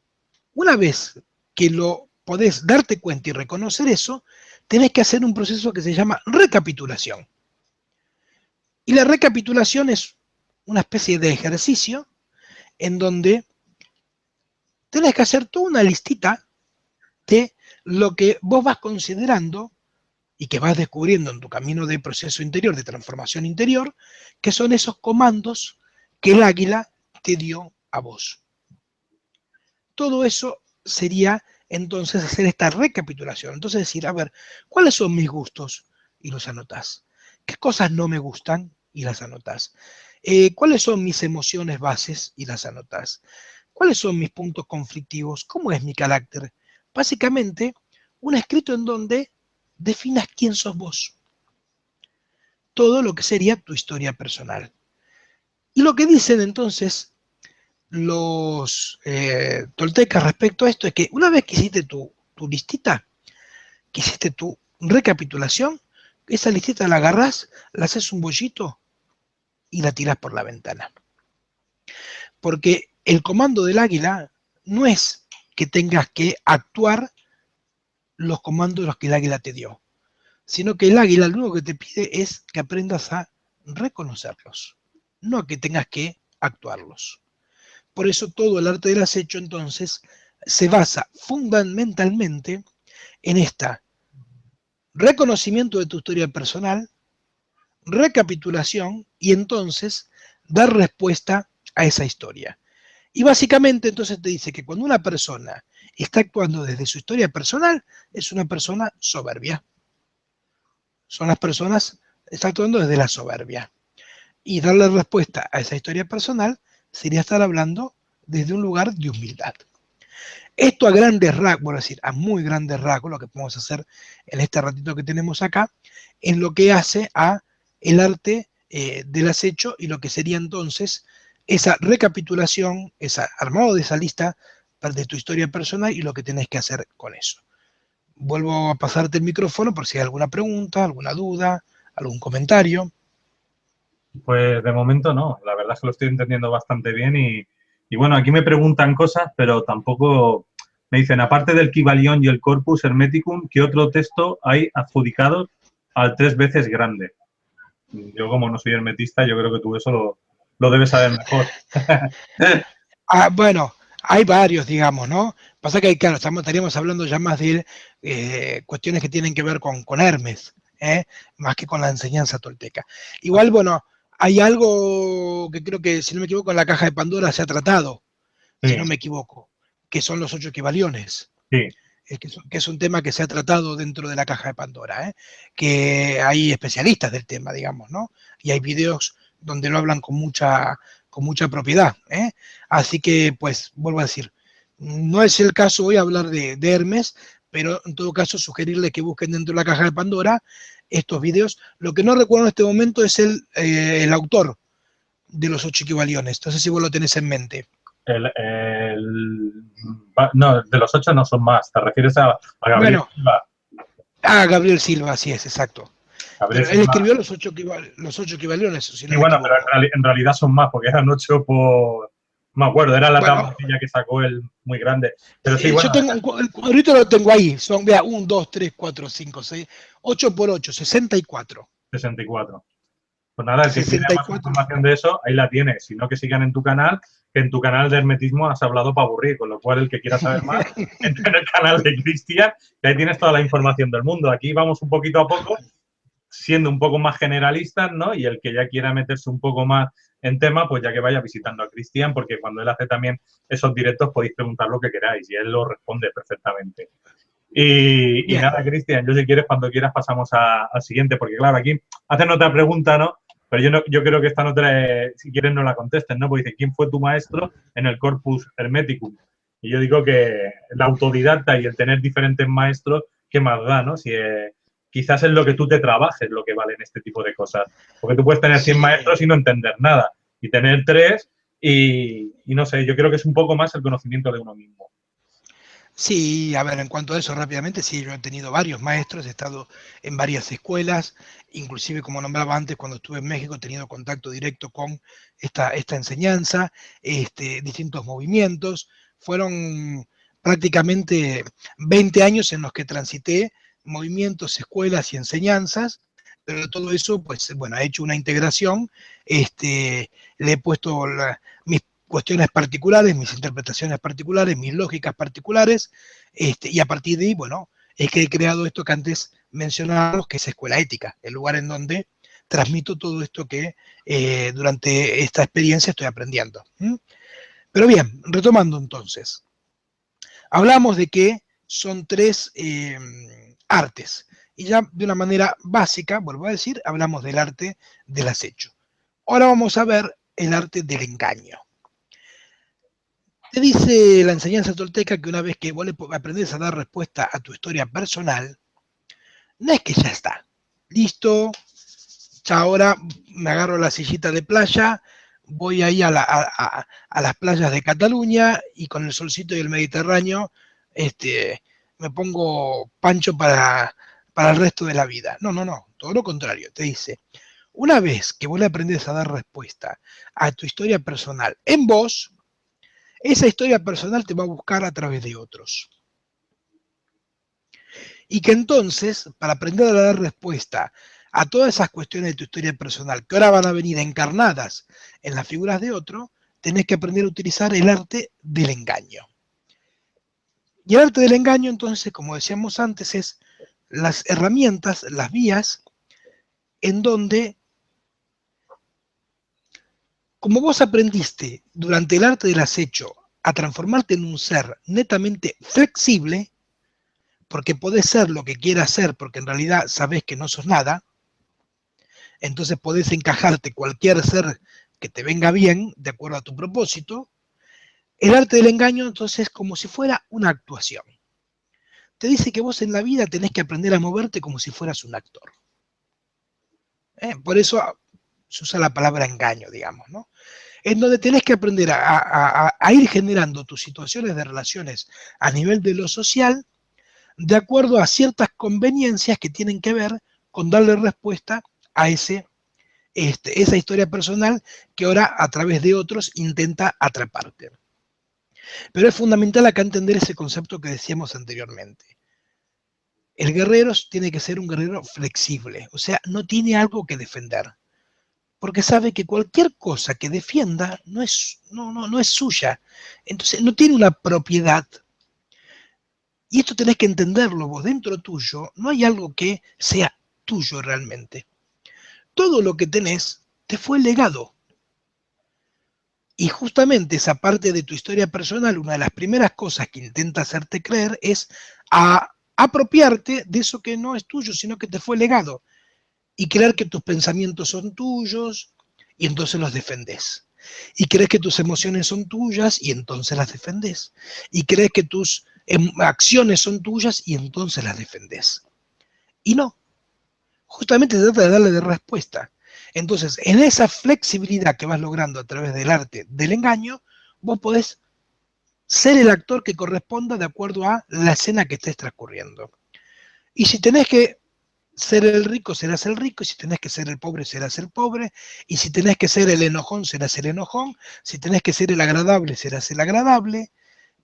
una vez que lo podés darte cuenta y reconocer eso, tenés que hacer un proceso que se llama recapitulación. Y la recapitulación es una especie de ejercicio en donde tenés que hacer toda una listita de lo que vos vas considerando y que vas descubriendo en tu camino de proceso interior, de transformación interior, que son esos comandos que el águila te dio a vos. Todo eso sería entonces hacer esta recapitulación. Entonces decir, a ver, ¿cuáles son mis gustos? Y los anotás. ¿Qué cosas no me gustan? Y las anotás. ¿Cuáles son mis emociones bases? Y las anotás. ¿Cuáles son mis puntos conflictivos? ¿Cómo es mi carácter? Básicamente, un escrito en donde definas quién sos vos. Todo lo que sería tu historia personal. Y lo que dicen entonces los toltecas respecto a esto es que una vez que hiciste tu listita, que hiciste tu recapitulación, esa listita la agarrás, la haces un bollito y la tirás por la ventana. Porque el comando del águila no es que tengas que actuar los comandos los que el águila te dio, sino que el águila lo único que te pide es que aprendas a reconocerlos, no que tengas que actuarlos. Por eso todo el arte del acecho entonces se basa fundamentalmente en esta reconocimiento de tu historia personal, recapitulación y entonces dar respuesta a esa historia. Y básicamente entonces te dice que cuando una persona está actuando desde su historia personal, es una persona soberbia. Son las personas, está actuando desde la soberbia. Y darle respuesta a esa historia personal sería estar hablando desde un lugar de humildad. Esto a grandes rasgos, por decir, a muy grandes rasgos, lo que podemos hacer en este ratito que tenemos acá, en lo que hace a el arte del acecho y lo que sería entonces esa recapitulación, ese armado de esa lista de tu historia personal y lo que tenés que hacer con eso. Vuelvo a pasarte el micrófono por si hay alguna pregunta, alguna duda, algún comentario. Pues de momento no, la verdad es que lo estoy entendiendo bastante bien y bueno, aquí me preguntan cosas, pero tampoco me dicen, aparte del Kybalión y el Corpus Hermeticum, ¿qué otro texto hay adjudicado al 3 veces grande? Yo como no soy hermetista, yo creo que tú eso lo debes saber mejor. Bueno, hay varios, digamos, ¿no? Pasa que, claro, estaríamos hablando ya más de cuestiones que tienen que ver con Hermes, más que con la enseñanza tolteca. Igual, bueno, hay algo que creo que, si no me equivoco, en la caja de Pandora se ha tratado, si no Sí, me equivoco, que son los 8 equivaliones. sí. Que es un tema que se ha tratado dentro de la caja de Pandora, que hay especialistas del tema, digamos, ¿no? Y hay videos donde lo hablan con mucha propiedad. Así que, pues, vuelvo a decir, no es el caso hoy hablar de Hermes, pero en todo caso sugerirles que busquen dentro de la caja de Pandora estos videos. Lo que no recuerdo en este momento es el autor de los 8 equivaliones. Entonces, si vos lo tenés en mente. No, de los 8 no son más. ¿Te refieres a Gabriel Bueno, Silva? Gabriel Silva, así es, exacto. Gabriel Pero él Silva. escribió los 8 equivaliones, si Y no me bueno, pero equivoco. en realidad son más, porque eran 8 por... No me acuerdo, era la Bueno, tablilla que sacó él muy grande. Pero sí, yo bueno, tengo el cuadrito lo tengo ahí. Son, vea, 1, 2, 3, 4, 5, 6, 8 por 8, 64. 64. Pues nada, el que quiera más 64. información de eso, ahí la tiene. Si no, que sigan en tu canal, que en tu canal de hermetismo has hablado para aburrir, con lo cual el que quiera saber más, entra en el canal de Cristian, que ahí tienes toda la información del mundo. Aquí vamos un poquito a poco, siendo un poco más generalistas, ¿no? Y el que ya quiera meterse un poco más en tema, pues ya que vaya visitando a Cristian, porque cuando él hace también esos directos podéis preguntar lo que queráis y él lo responde perfectamente. Y Bien. nada, Cristian, yo si quieres, cuando quieras pasamos al siguiente, porque claro, aquí hacen otra pregunta, ¿no? Pero yo creo que esta no si quieres no la contesten, ¿no? Porque dice, ¿quién fue tu maestro en el Corpus Hermeticum? Y yo digo que la autodidacta y el tener diferentes maestros, ¿qué más da, no? Si quizás es lo que tú te trabajes lo que valen este tipo de cosas. Porque tú puedes tener 100 Sí. maestros y no entender nada. Y tener 3 y no sé, yo creo que es un poco más el conocimiento de uno mismo. Sí, a ver, en cuanto a eso rápidamente, sí, yo he tenido varios maestros, he estado en varias escuelas, inclusive como nombraba antes, cuando estuve en México he tenido contacto directo con esta enseñanza, distintos movimientos. Fueron prácticamente 20 años en los que transité movimientos, escuelas y enseñanzas, pero todo eso, pues bueno, he hecho una integración, le he puesto mis cuestiones particulares, mis interpretaciones particulares, mis lógicas particulares, y a partir de ahí, bueno, es que he creado esto que antes mencionábamos, que es Escuela Ética, el lugar en donde transmito todo esto que durante esta experiencia estoy aprendiendo. ¿Mm? Pero bien, retomando entonces, hablamos de que son tres artes, y ya de una manera básica, vuelvo a decir, hablamos del arte del acecho. Ahora vamos a ver el arte del engaño. Te dice la enseñanza tolteca que una vez que vos le aprendés a dar respuesta a tu historia personal, no es que ya está. Listo, ya ahora me agarro la sillita de playa, voy ahí a las playas de Cataluña y con el solcito y el Mediterráneo me pongo pancho para el resto de la vida. No, no, no, todo lo contrario. Te dice, una vez que vos le aprendés a dar respuesta a tu historia personal en vos, esa historia personal te va a buscar a través de otros. Y que entonces, para aprender a dar respuesta a todas esas cuestiones de tu historia personal, que ahora van a venir encarnadas en las figuras de otro, tenés que aprender a utilizar el arte del engaño. Y el arte del engaño, entonces, como decíamos antes, es las herramientas, las vías, en donde, como vos aprendiste durante el arte del acecho a transformarte en un ser netamente flexible, porque podés ser lo que quieras ser, porque en realidad sabés que no sos nada, entonces podés encajarte cualquier ser que te venga bien, de acuerdo a tu propósito. El arte del engaño, entonces, es como si fuera una actuación. Te dice que vos en la vida tenés que aprender a moverte como si fueras un actor. Por eso se usa la palabra engaño, digamos, ¿no? En donde tenés que aprender a ir generando tus situaciones de relaciones a nivel de lo social, de acuerdo a ciertas conveniencias que tienen que ver con darle respuesta a esa historia personal que ahora a través de otros intenta atraparte. Pero es fundamental acá entender ese concepto que decíamos anteriormente. El guerrero tiene que ser un guerrero flexible, o sea, no tiene algo que defender, porque sabe que cualquier cosa que defienda no es suya, entonces no tiene una propiedad. Y esto tenés que entenderlo vos, dentro tuyo no hay algo que sea tuyo realmente. Todo lo que tenés te fue legado. Y justamente esa parte de tu historia personal, una de las primeras cosas que intenta hacerte creer es apropiarte de eso que no es tuyo, sino que te fue legado. Y creer que tus pensamientos son tuyos y entonces los defendés. Y crees que tus emociones son tuyas y entonces las defendés. Y crees que tus acciones son tuyas y entonces las defendés. Y no, justamente se trata de darle de respuesta. Entonces, en esa flexibilidad que vas logrando a través del arte del engaño, vos podés ser el actor que corresponda de acuerdo a la escena que estés transcurriendo. Y si tenés que ser el rico, serás el rico, y si tenés que ser el pobre, serás el pobre, y si tenés que ser el enojón, serás el enojón, si tenés que ser el agradable, serás el agradable,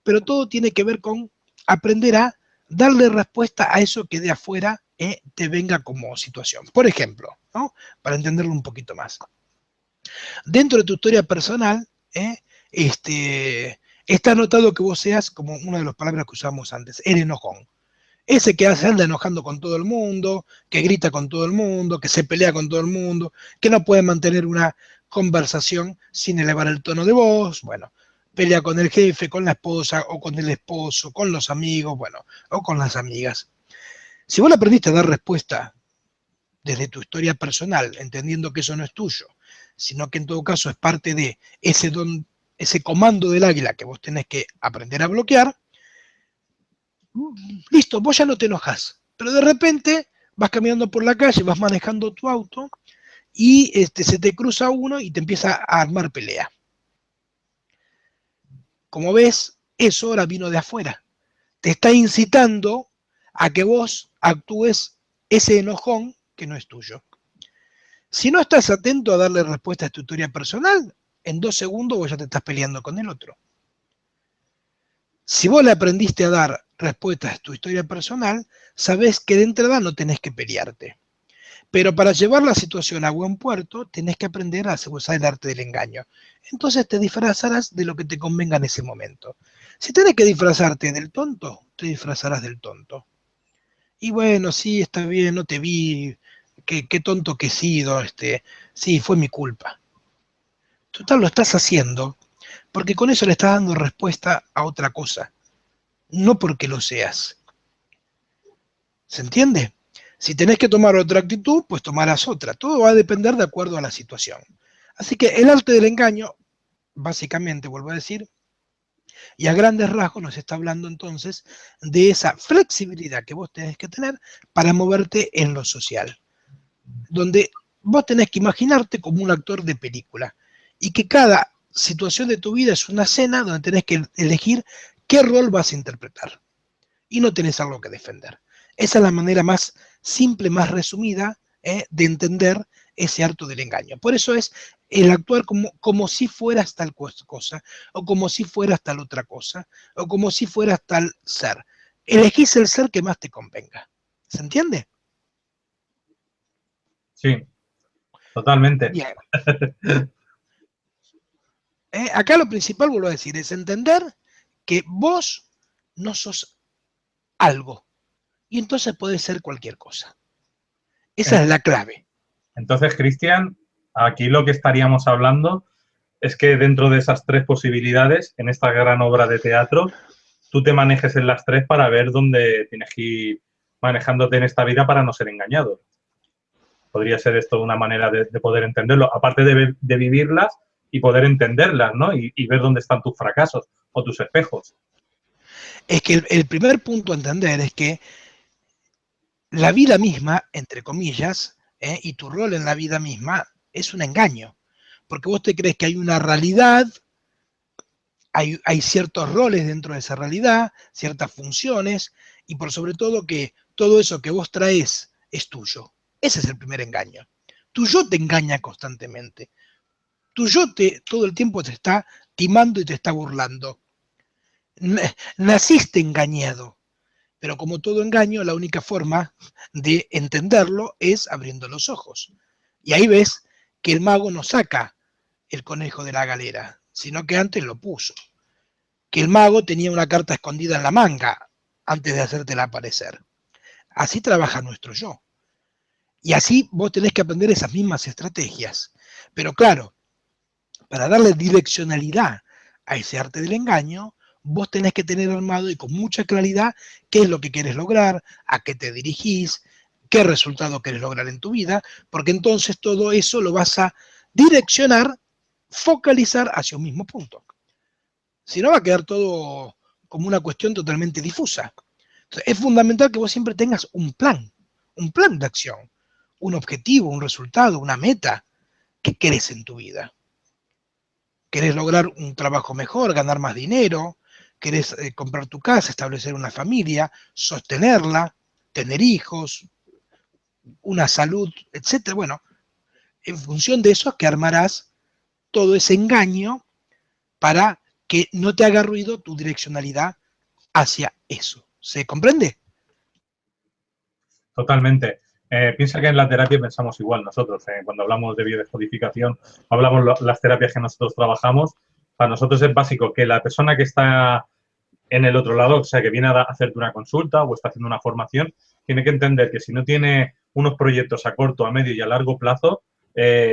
pero todo tiene que ver con aprender a darle respuesta a eso que de afuera te venga como situación. Por ejemplo, ¿no? Para entenderlo un poquito más. Dentro de tu historia personal, está anotado que vos seas, como una de las palabras que usamos antes, el enojón. Ese que anda enojando con todo el mundo, que grita con todo el mundo, que se pelea con todo el mundo, que no puede mantener una conversación sin elevar el tono de voz, bueno. pelea con el jefe, con la esposa, o con el esposo, con los amigos, bueno, o con las amigas. Si vos le aprendiste a dar respuesta desde tu historia personal, entendiendo que eso no es tuyo, sino que en todo caso es parte de ese comando del águila que vos tenés que aprender a bloquear, listo, vos ya no te enojas, pero de repente vas caminando por la calle, vas manejando tu auto y se te cruza uno y te empieza a armar pelea. Como ves, eso ahora vino de afuera. Te está incitando a que vos actúes ese enojón que no es tuyo. Si no estás atento a darle respuesta a tu historia personal, en 2 segundos vos ya te estás peleando con el otro. Si vos le aprendiste a dar respuestas a tu historia personal, sabés que de entrada no tenés que pelearte. Pero para llevar la situación a buen puerto, tenés que aprender a usar el arte del engaño. Entonces te disfrazarás de lo que te convenga en ese momento. Si tenés que disfrazarte del tonto, te disfrazarás del tonto. Y bueno, sí, está bien, no te vi, qué tonto que he sido, sí, fue mi culpa. Total, lo estás haciendo porque con eso le estás dando respuesta a otra cosa, no porque lo seas. ¿Se entiende? Si tenés que tomar otra actitud, pues tomarás otra. Todo va a depender de acuerdo a la situación. Así que el arte del engaño, básicamente, vuelvo a decir, y a grandes rasgos nos está hablando entonces de esa flexibilidad que vos tenés que tener para moverte en lo social, donde vos tenés que imaginarte como un actor de película y que cada situación de tu vida es una escena donde tenés que elegir qué rol vas a interpretar y no tenés algo que defender. Esa es la manera más simple, más resumida de entender ese arte del engaño. Por eso es el actuar como si fueras tal cosa, o como si fueras tal otra cosa, o como si fueras tal ser. Elegís el ser que más te convenga. ¿Se entiende? Sí, totalmente. Bien. Acá lo principal, vuelvo a decir, es entender que vos no sos algo. Y entonces puede ser cualquier cosa. Esa es la clave. Entonces, Cristian, aquí lo que estaríamos hablando es que dentro de esas 3 posibilidades, en esta gran obra de teatro, tú te manejes en las 3 para ver dónde tienes que ir manejándote en esta vida para no ser engañado. Podría ser esto una manera de poder entenderlo, aparte de vivirlas y poder entenderlas, ¿no? Y ver dónde están tus fracasos o tus espejos. Es que el primer punto a entender es que la vida misma, entre comillas, y tu rol en la vida misma es un engaño. Porque vos te crees que hay una realidad, hay ciertos roles dentro de esa realidad, ciertas funciones, y por sobre todo que todo eso que vos traes es tuyo. Ese es el primer engaño. Tu yo te engaña constantemente. Tu yo todo el tiempo te está timando y te está burlando. Naciste engañado. Pero como todo engaño, la única forma de entenderlo es abriendo los ojos. Y ahí ves que el mago no saca el conejo de la galera, sino que antes lo puso. Que el mago tenía una carta escondida en la manga antes de hacértela aparecer. Así trabaja nuestro yo. Y así vos tenés que aprender esas mismas estrategias. Pero claro, para darle direccionalidad a ese arte del engaño, vos tenés que tener armado y con mucha claridad qué es lo que querés lograr, a qué te dirigís, qué resultado querés lograr en tu vida, porque entonces todo eso lo vas a direccionar, focalizar hacia un mismo punto. Si no, va a quedar todo como una cuestión totalmente difusa. Entonces, es fundamental que vos siempre tengas un plan de acción, un objetivo, un resultado, una meta que querés en tu vida. Querés lograr un trabajo mejor, ganar más dinero, querés comprar tu casa, establecer una familia, sostenerla, tener hijos, una salud, etcétera. Bueno, en función de eso es que armarás todo ese engaño para que no te haga ruido tu direccionalidad hacia eso. ¿Se comprende? Totalmente. Piensa que en la terapia pensamos igual nosotros. Cuando hablamos de biodescodificación, hablamos las terapias que nosotros trabajamos. Para nosotros es básico que la persona que está en el otro lado, o sea, que viene a hacerte una consulta o está haciendo una formación, tiene que entender que si no tiene unos proyectos a corto, a medio y a largo plazo,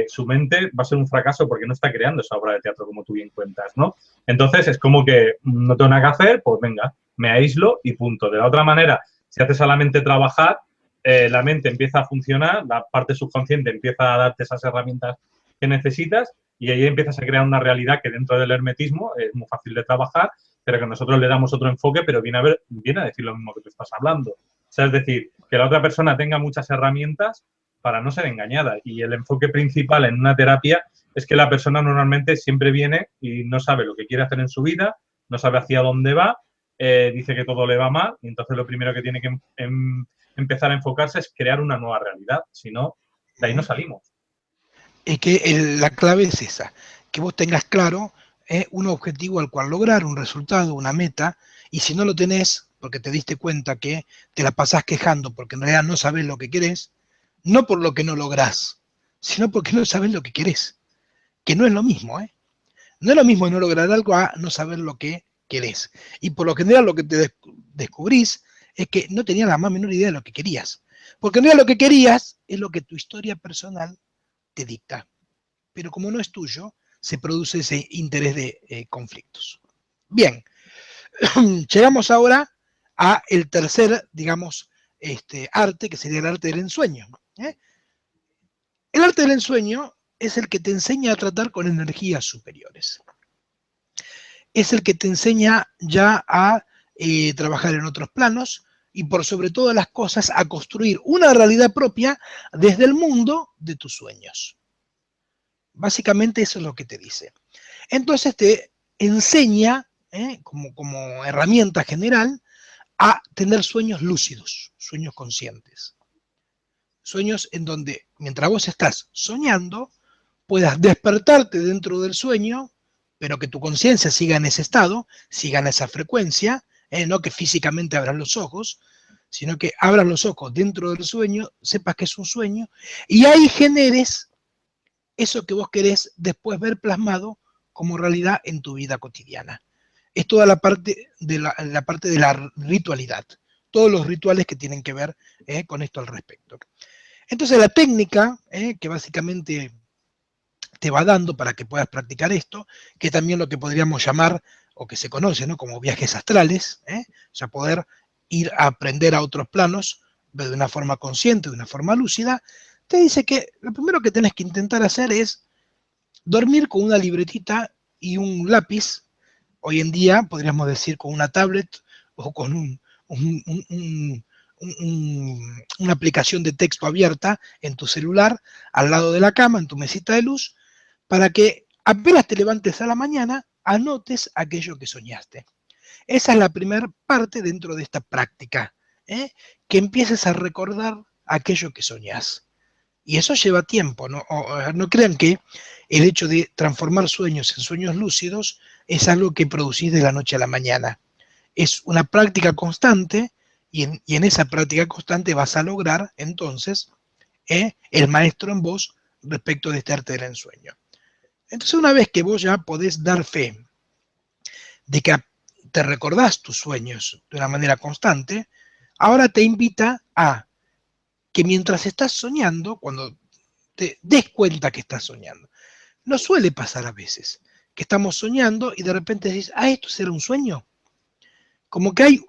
su mente va a ser un fracaso porque no está creando esa obra de teatro como tú bien cuentas, ¿no? Entonces es como que no tengo nada que hacer, pues venga, me aíslo y punto. De la otra manera, si haces a la mente trabajar, la mente empieza a funcionar, la parte subconsciente empieza a darte esas herramientas que necesitas y ahí empiezas a crear una realidad que dentro del hermetismo es muy fácil de trabajar, pero que nosotros le damos otro enfoque, pero viene a decir lo mismo que tú estás hablando. O sea, es decir, que la otra persona tenga muchas herramientas para no ser engañada. Y el enfoque principal en una terapia es que la persona normalmente siempre viene y no sabe lo que quiere hacer en su vida, no sabe hacia dónde va, dice que todo le va mal y entonces lo primero que tiene que empezar a enfocarse es crear una nueva realidad. Si no, de ahí no salimos. Es que la clave es esa, que vos tengas claro un objetivo al cual lograr, un resultado, una meta, y si no lo tenés, porque te diste cuenta que te la pasás quejando porque en realidad no sabés lo que querés, no por lo que no lográs, sino porque no sabés lo que querés, que no es lo mismo, ¿eh? No es lo mismo no lograr algo a no saber lo que querés. Y por lo general lo que te descubrís es que no tenías la más menor idea de lo que querías. Porque en realidad lo que querías es lo que tu historia personal te dicta. Pero como no es tuyo, se produce ese interés de conflictos. Bien, llegamos ahora a el tercer, digamos, arte, que sería el arte del ensueño. El arte del ensueño es el que te enseña a tratar con energías superiores. Es el que te enseña ya a trabajar en otros planos y por sobre todas las cosas a construir una realidad propia desde el mundo de tus sueños. Básicamente eso es lo que te dice. Entonces te enseña, como herramienta general, a tener sueños lúcidos, sueños conscientes. Sueños en donde, mientras vos estás soñando, puedas despertarte dentro del sueño, pero que tu conciencia siga en ese estado, siga en esa frecuencia, no que físicamente abras los ojos, sino que abras los ojos dentro del sueño, sepas que es un sueño, y ahí generes eso que vos querés después ver plasmado como realidad en tu vida cotidiana. Es toda la parte de la parte de la ritualidad, todos los rituales que tienen que ver con esto al respecto. Entonces la técnica, que básicamente te va dando para que puedas practicar esto, que es también lo que podríamos llamar, o que se conoce, ¿no?, como viajes astrales, o sea, poder ir a aprender a otros planos de una forma consciente, de una forma lúcida, te dice que lo primero que tenés que intentar hacer es dormir con una libretita y un lápiz. Hoy en día podríamos decir con una tablet o con una aplicación de texto abierta en tu celular, al lado de la cama, en tu mesita de luz, para que apenas te levantes a la mañana, anotes aquello que soñaste. Esa es la primera parte dentro de esta práctica, que empieces a recordar aquello que soñás. Y eso lleva tiempo, ¿no? No crean que el hecho de transformar sueños en sueños lúcidos es algo que producís de la noche a la mañana. Es una práctica constante y en esa práctica constante vas a lograr entonces el maestro en vos respecto de este arte del ensueño. Entonces una vez que vos ya podés dar fe de que te recordás tus sueños de una manera constante, ahora te invita a que mientras estás soñando, cuando te des cuenta que estás soñando, no suele pasar a veces, que estamos soñando y de repente decís, ¿esto será un sueño? Como que hay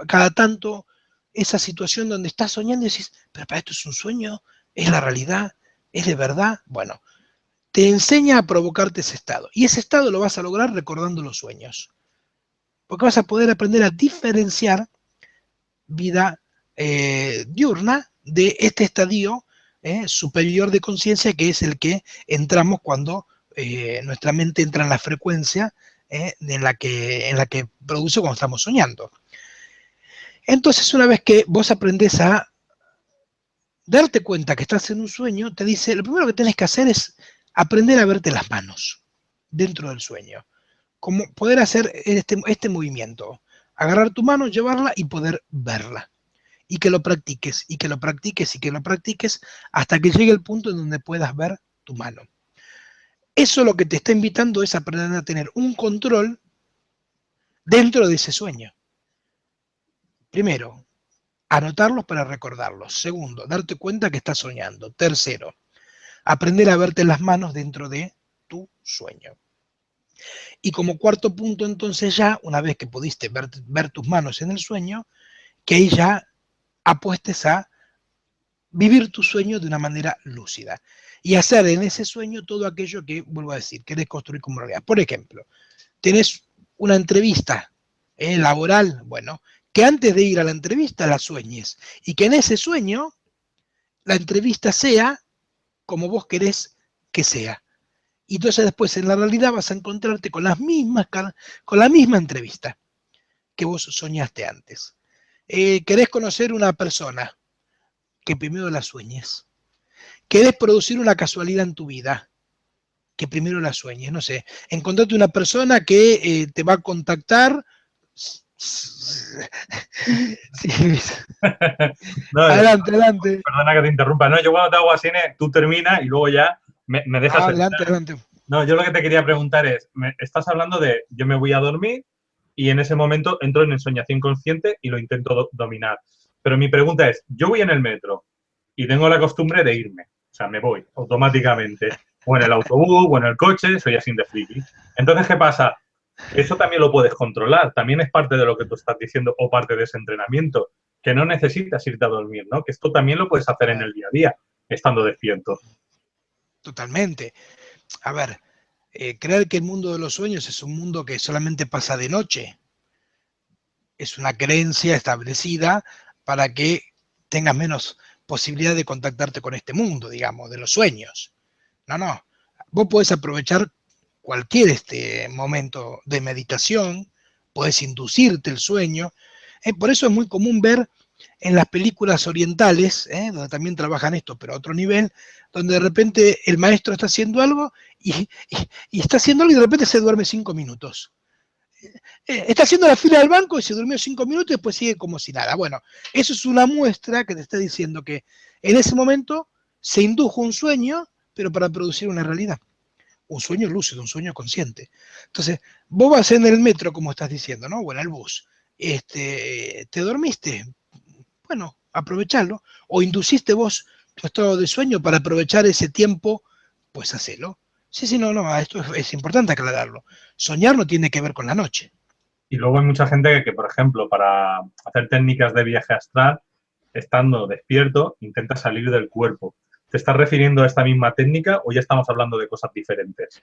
cada tanto esa situación donde estás soñando y decís, pero para esto es un sueño, es la realidad, es de verdad. Bueno, te enseña a provocarte ese estado. Y ese estado lo vas a lograr recordando los sueños. Porque vas a poder aprender a diferenciar vida diurna de este estadio superior de conciencia, que es el que entramos cuando nuestra mente entra en la frecuencia en la que produce cuando estamos soñando. Entonces, una vez que vos aprendés a darte cuenta que estás en un sueño, te dice, lo primero que tenés que hacer es aprender a verte las manos dentro del sueño. Como poder hacer este movimiento. Agarrar tu mano, llevarla y poder verla. Y que lo practiques, y que lo practiques, y que lo practiques hasta que llegue el punto en donde puedas ver tu mano. Eso lo que te está invitando es aprender a tener un control dentro de ese sueño. Primero, anotarlos para recordarlos. Segundo, darte cuenta que estás soñando. Tercero, aprender a verte las manos dentro de tu sueño. Y como cuarto punto, entonces ya, una vez que pudiste ver tus manos en el sueño, que ahí ya apuestes a vivir tu sueño de una manera lúcida y hacer en ese sueño todo aquello que, vuelvo a decir, querés construir como realidad. Por ejemplo, tenés una entrevista laboral, bueno, que antes de ir a la entrevista la sueñes y que en ese sueño la entrevista sea como vos querés que sea. Y entonces después en la realidad vas a encontrarte con la misma entrevista que vos soñaste antes. Querés conocer una persona, que primero la sueñes. Querés producir una casualidad en tu vida, que primero la sueñes. No sé, encontrate una persona que te va a contactar. Sí. No, Adelante, adelante. perdona que te interrumpa. No, yo cuando te hago así, tú terminas y luego ya me dejas Adelante, terminar. adelante. No, yo lo que te quería preguntar es, estás hablando de yo me voy a dormir y en ese momento entro en ensoñación consciente y lo intento dominar. Pero mi pregunta es, yo voy en el metro y tengo la costumbre de irme. O sea, me voy automáticamente. O en el autobús, o en el coche, soy así de friki. Entonces, ¿qué pasa? Eso también lo puedes controlar. También es parte de lo que tú estás diciendo o parte de ese entrenamiento. Que no necesitas irte a dormir, ¿no? Que esto también lo puedes hacer en el día a día, estando despierto. Totalmente. A ver, creer que el mundo de los sueños es un mundo que solamente pasa de noche es una creencia establecida para que tengas menos posibilidad de contactarte con este mundo, digamos, de los sueños. No, no. Vos podés aprovechar cualquier momento de meditación, podés inducirte el sueño. Por eso es muy común ver en las películas orientales, donde también trabajan esto, pero a otro nivel, donde de repente el maestro está haciendo algo y está haciendo algo y de repente se duerme 5 minutos. Está haciendo la fila del banco y se durmió 5 minutos y después sigue como si nada. Bueno, eso es una muestra que te está diciendo que en ese momento se indujo un sueño, pero para producir una realidad. Un sueño lúcido, un sueño consciente. Entonces, vos vas en el metro, como estás diciendo, ¿no? O en el bus. ¿Te dormiste? Bueno, aprovechalo. O induciste vos tu estado de sueño para aprovechar ese tiempo, pues hacelo. Sí, sí, no, no, esto es importante aclararlo. Soñar no tiene que ver con la noche. Y luego hay mucha gente que, por ejemplo, para hacer técnicas de viaje astral, estando despierto, intenta salir del cuerpo. ¿Te estás refiriendo a esta misma técnica o ya estamos hablando de cosas diferentes?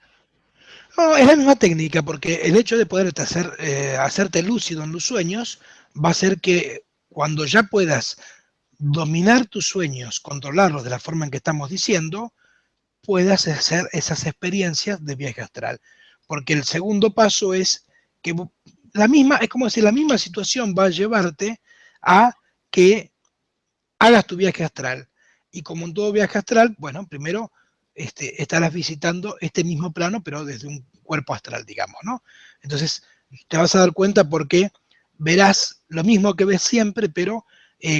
No, es la misma técnica, porque el hecho de poder hacerte lúcido en los sueños va a hacer que cuando ya puedas dominar tus sueños, controlarlos de la forma en que estamos diciendo, puedas hacer esas experiencias de viaje astral. Porque el segundo paso es que es como si la misma situación va a llevarte a que hagas tu viaje astral. Y como en todo viaje astral, bueno, primero estarás visitando este mismo plano, pero desde un cuerpo astral, digamos, ¿no? Entonces, te vas a dar cuenta porque verás lo mismo que ves siempre, pero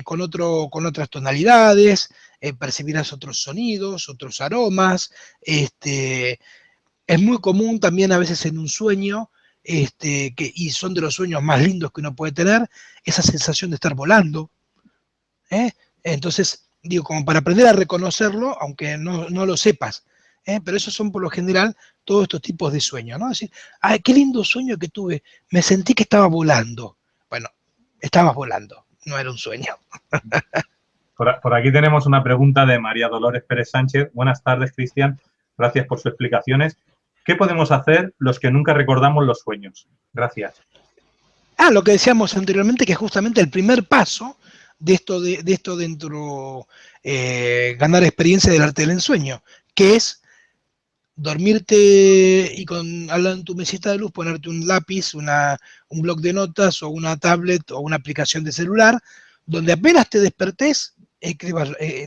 con otras tonalidades, percibirás otros sonidos, otros aromas. Es muy común también a veces en un sueño, y son de los sueños más lindos que uno puede tener, esa sensación de estar volando. ¿eh? Entonces, digo, como para aprender a reconocerlo, aunque no lo sepas. Pero esos son por lo general todos estos tipos de sueños, ¿no? Es decir, ay, qué lindo sueño que tuve, me sentí que estaba volando. Bueno, estabas volando, no era un sueño. Por aquí tenemos una pregunta de María Dolores Pérez Sánchez. Buenas tardes, Cristian. Gracias por sus explicaciones. ¿Qué podemos hacer los que nunca recordamos los sueños? Gracias. Lo que decíamos anteriormente, que es justamente el primer paso de esto dentro, ganar experiencia del arte del ensueño, que es dormirte y al lado en tu mesita de luz ponerte un lápiz, un bloc de notas o una tablet o una aplicación de celular, donde apenas te despertés,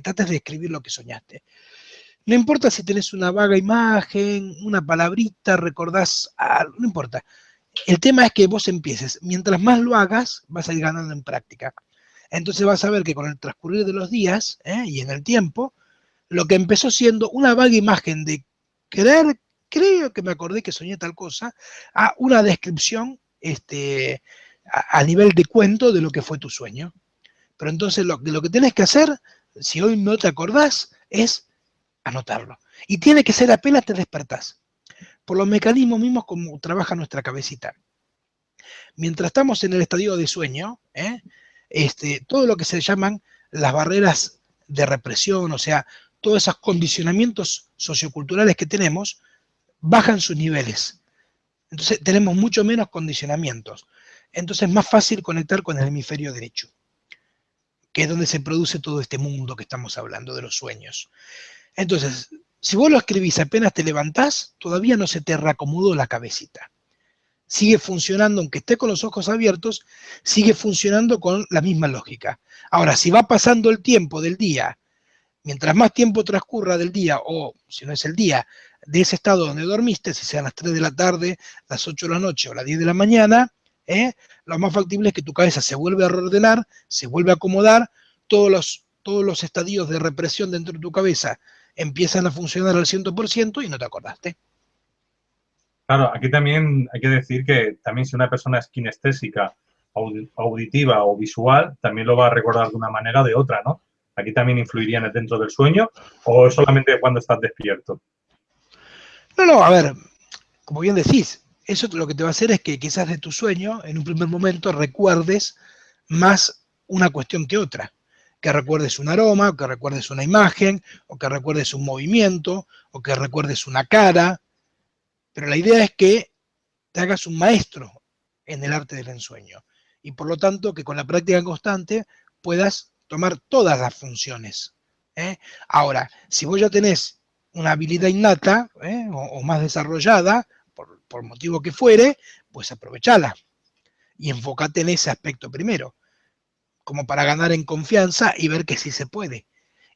trates de escribir lo que soñaste. No importa si tenés una vaga imagen, una palabrita, recordás algo, no importa. El tema es que vos empieces. Mientras más lo hagas, vas a ir ganando en práctica. Entonces vas a ver que con el transcurrir de los días y en el tiempo, lo que empezó siendo una vaga imagen de creo que me acordé que soñé tal cosa, a una descripción a nivel de cuento de lo que fue tu sueño. Pero entonces lo que tenés que hacer, si hoy no te acordás, es anotarlo. Y tiene que ser apenas te despertás, por los mecanismos mismos como trabaja nuestra cabecita. Mientras estamos en el estadio de sueño, todo lo que se llaman las barreras de represión, o sea, todos esos condicionamientos socioculturales que tenemos, bajan sus niveles. Entonces tenemos mucho menos condicionamientos. Entonces es más fácil conectar con el hemisferio derecho, que es donde se produce todo este mundo que estamos hablando, de los sueños. Entonces, si vos lo escribís apenas te levantás, todavía no se te reacomodó la cabecita. Sigue funcionando, aunque esté con los ojos abiertos, sigue funcionando con la misma lógica. Ahora, si va pasando el tiempo del día, mientras más tiempo transcurra del día, o si no es el día, de ese estado donde dormiste, si sean las 3 de la tarde, las 8 de la noche o las 10 de la mañana, lo más factible es que tu cabeza se vuelve a reordenar, se vuelve a acomodar, todos los estadios de represión dentro de tu cabeza empiezan a funcionar al 100% y no te acordaste. Claro, aquí también hay que decir que también si una persona es kinestésica, auditiva o visual, también lo va a recordar de una manera o de otra, ¿no? Aquí también influirían dentro del sueño o solamente cuando estás despierto. No, a ver, como bien decís, eso lo que te va a hacer es que quizás de tu sueño, en un primer momento, recuerdes más una cuestión que otra. Que recuerdes un aroma, o que recuerdes una imagen, o que recuerdes un movimiento, o que recuerdes una cara. Pero la idea es que te hagas un maestro en el arte del ensueño. Y por lo tanto, que con la práctica constante puedas tomar todas las funciones. Ahora, si vos ya tenés una habilidad innata o más desarrollada, por motivo que fuere, pues aprovechala y enfócate en ese aspecto primero, como para ganar en confianza y ver que sí se puede.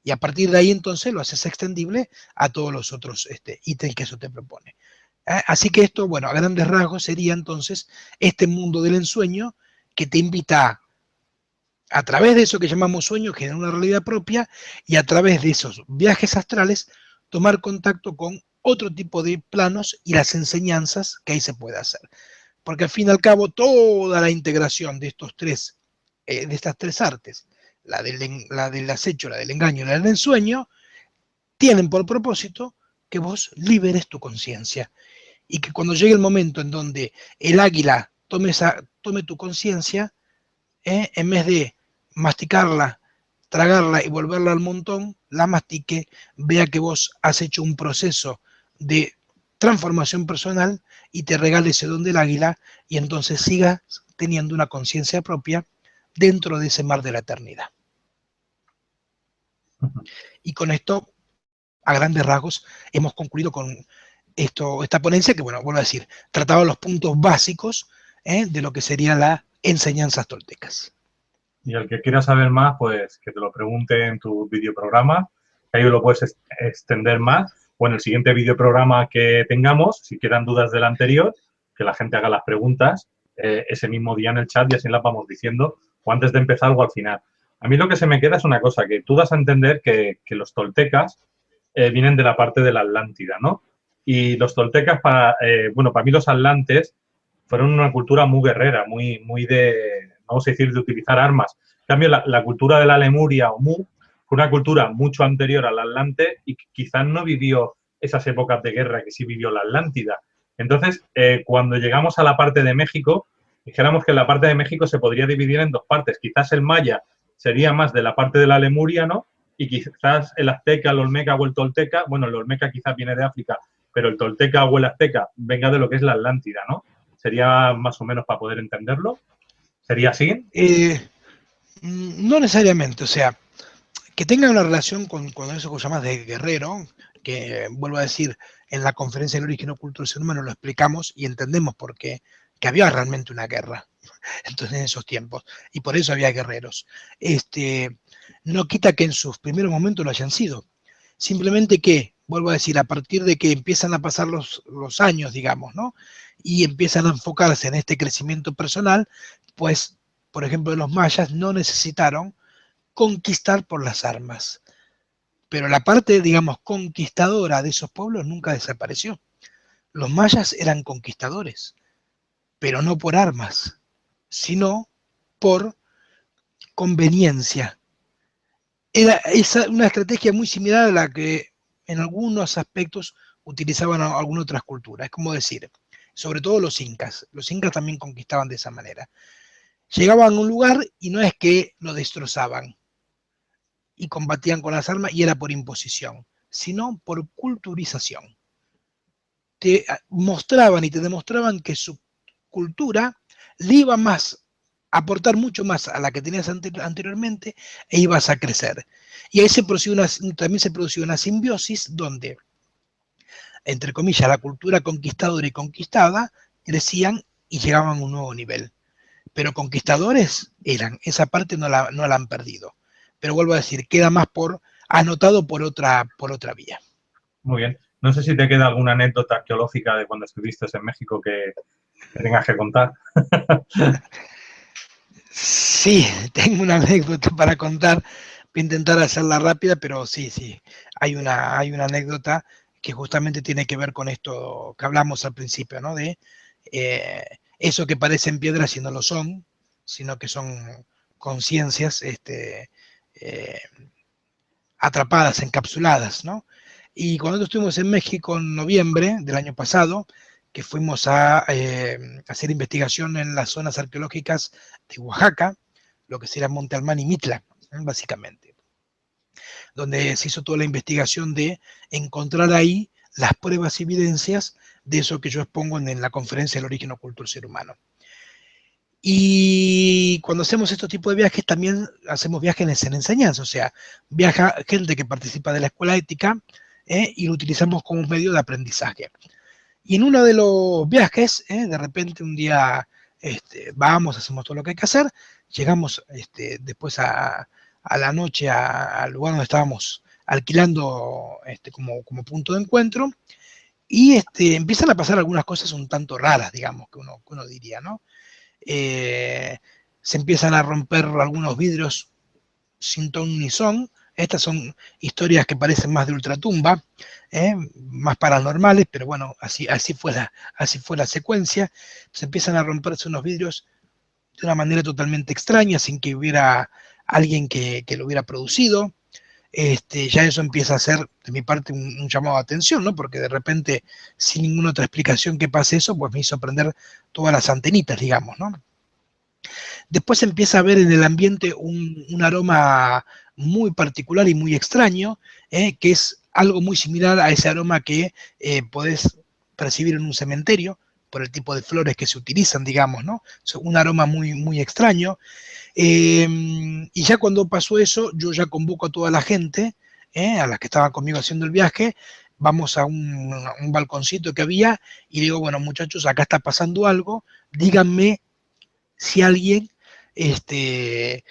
Y a partir de ahí entonces lo haces extendible a todos los otros ítems que eso te propone. Así que esto, bueno, a grandes rasgos sería entonces este mundo del ensueño que te invita a través de eso que llamamos sueño, generar una realidad propia y a través de esos viajes astrales tomar contacto con otro tipo de planos y las enseñanzas que ahí se puede hacer. Porque al fin y al cabo toda la integración de estas tres artes, la del acecho, la del engaño y la del ensueño, tienen por propósito que vos liberes tu conciencia y que cuando llegue el momento en donde el águila tome tu conciencia, en vez de masticarla, tragarla y volverla al montón, la mastique, vea que vos has hecho un proceso de transformación personal y te regale ese don del águila y entonces sigas teniendo una conciencia propia dentro de ese mar de la eternidad. Y con esto, a grandes rasgos, hemos concluido con esta ponencia que, bueno, vuelvo a decir, trataba los puntos básicos de lo que serían las enseñanzas toltecas. Y el que quiera saber más, pues que te lo pregunte en tu videoprograma, que ahí lo puedes extender más, o en el siguiente videoprograma que tengamos, si quedan dudas del anterior, que la gente haga las preguntas ese mismo día en el chat y así las vamos diciendo, o antes de empezar o al final. A mí lo que se me queda es una cosa, que tú das a entender que los toltecas vienen de la parte de la Atlántida, ¿no? Y los toltecas, para mí los atlantes fueron una cultura muy guerrera, muy de, vamos a decir, de utilizar armas. En cambio, la cultura de la Lemuria o Mu fue una cultura mucho anterior al Atlante y quizás no vivió esas épocas de guerra que sí vivió la Atlántida. Entonces, cuando llegamos a la parte de México, dijéramos que la parte de México se podría dividir en dos partes. Quizás el maya sería más de la parte de la Lemuria, ¿no? Y quizás el azteca, el olmeca o el tolteca, bueno, el olmeca quizás viene de África, pero el tolteca o el azteca venga de lo que es la Atlántida, ¿no? ¿Sería más o menos para poder entenderlo? ¿Sería así? No necesariamente, o sea, que tenga una relación con eso que llamas de guerrero, que vuelvo a decir, en la conferencia del origen oculto del ser humano lo explicamos y entendemos por qué, que había realmente una guerra entonces en esos tiempos, y por eso había guerreros. No quita que en sus primeros momentos lo hayan sido, simplemente que, vuelvo a decir, a partir de que empiezan a pasar los años, digamos, ¿no? Y empiezan a enfocarse en este crecimiento personal, pues, por ejemplo, los mayas no necesitaron conquistar por las armas. Pero la parte, digamos, conquistadora de esos pueblos nunca desapareció. Los mayas eran conquistadores, pero no por armas, sino por conveniencia. Era una estrategia muy similar a la que en algunos aspectos utilizaban alguna otras culturas. Es como decir, sobre todo los incas también conquistaban de esa manera. Llegaban a un lugar y no es que lo destrozaban y combatían con las armas y era por imposición, sino por culturización. Te mostraban y te demostraban que su cultura le iba más, a aportar mucho más a la que tenías anteriormente e ibas a crecer. Y ahí también se produció una simbiosis donde, entre comillas, la cultura conquistadora y conquistada crecían y llegaban a un nuevo nivel. Pero conquistadores eran, esa parte no la han perdido. Pero vuelvo a decir, queda más anotado por otra vía. Muy bien. No sé si te queda alguna anécdota arqueológica de cuando estuviste en México que tengas que contar. Sí, tengo una anécdota para contar. Voy a intentar hacerla rápida, pero sí, hay una anécdota que justamente tiene que ver con esto que hablamos al principio, ¿no? De eso que parecen piedras y no lo son, sino que son conciencias atrapadas, encapsuladas, ¿no? Y cuando estuvimos en México en noviembre del año pasado, que fuimos a hacer investigación en las zonas arqueológicas de Oaxaca, lo que sería Monte Albán y Mitla, básicamente, donde se hizo toda la investigación de encontrar ahí las pruebas y evidencias de eso que yo expongo en la conferencia El origen oculto del ser humano. Y cuando hacemos estos tipos de viajes, también hacemos viajes en enseñanza, o sea, viaja gente que participa de la escuela ética y lo utilizamos como un medio de aprendizaje. Y en uno de los viajes, de repente un día vamos, hacemos todo lo que hay que hacer, llegamos después a la noche al lugar donde estábamos alquilando como punto de encuentro, y empiezan a pasar algunas cosas un tanto raras, digamos, que uno diría, ¿no? Se empiezan a romper algunos vidrios sin ton ni son. Estas son historias que parecen más de ultratumba, más paranormales, pero bueno, así fue la secuencia. Se empiezan a romperse unos vidrios de una manera totalmente extraña, sin que hubiera alguien que lo hubiera producido. Ya eso empieza a ser de mi parte un llamado de atención, ¿no? Porque de repente, sin ninguna otra explicación que pase eso, pues me hizo prender todas las antenitas, digamos, ¿no? Después empieza a haber en el ambiente un aroma muy particular y muy extraño, que es algo muy similar a ese aroma que podés percibir en un cementerio, por el tipo de flores que se utilizan, digamos, ¿no? Un aroma muy, muy extraño. Y ya cuando pasó eso, yo ya convoco a toda la gente, a las que estaban conmigo haciendo el viaje, vamos a un balconcito que había y digo, bueno, muchachos, acá está pasando algo, díganme si alguien se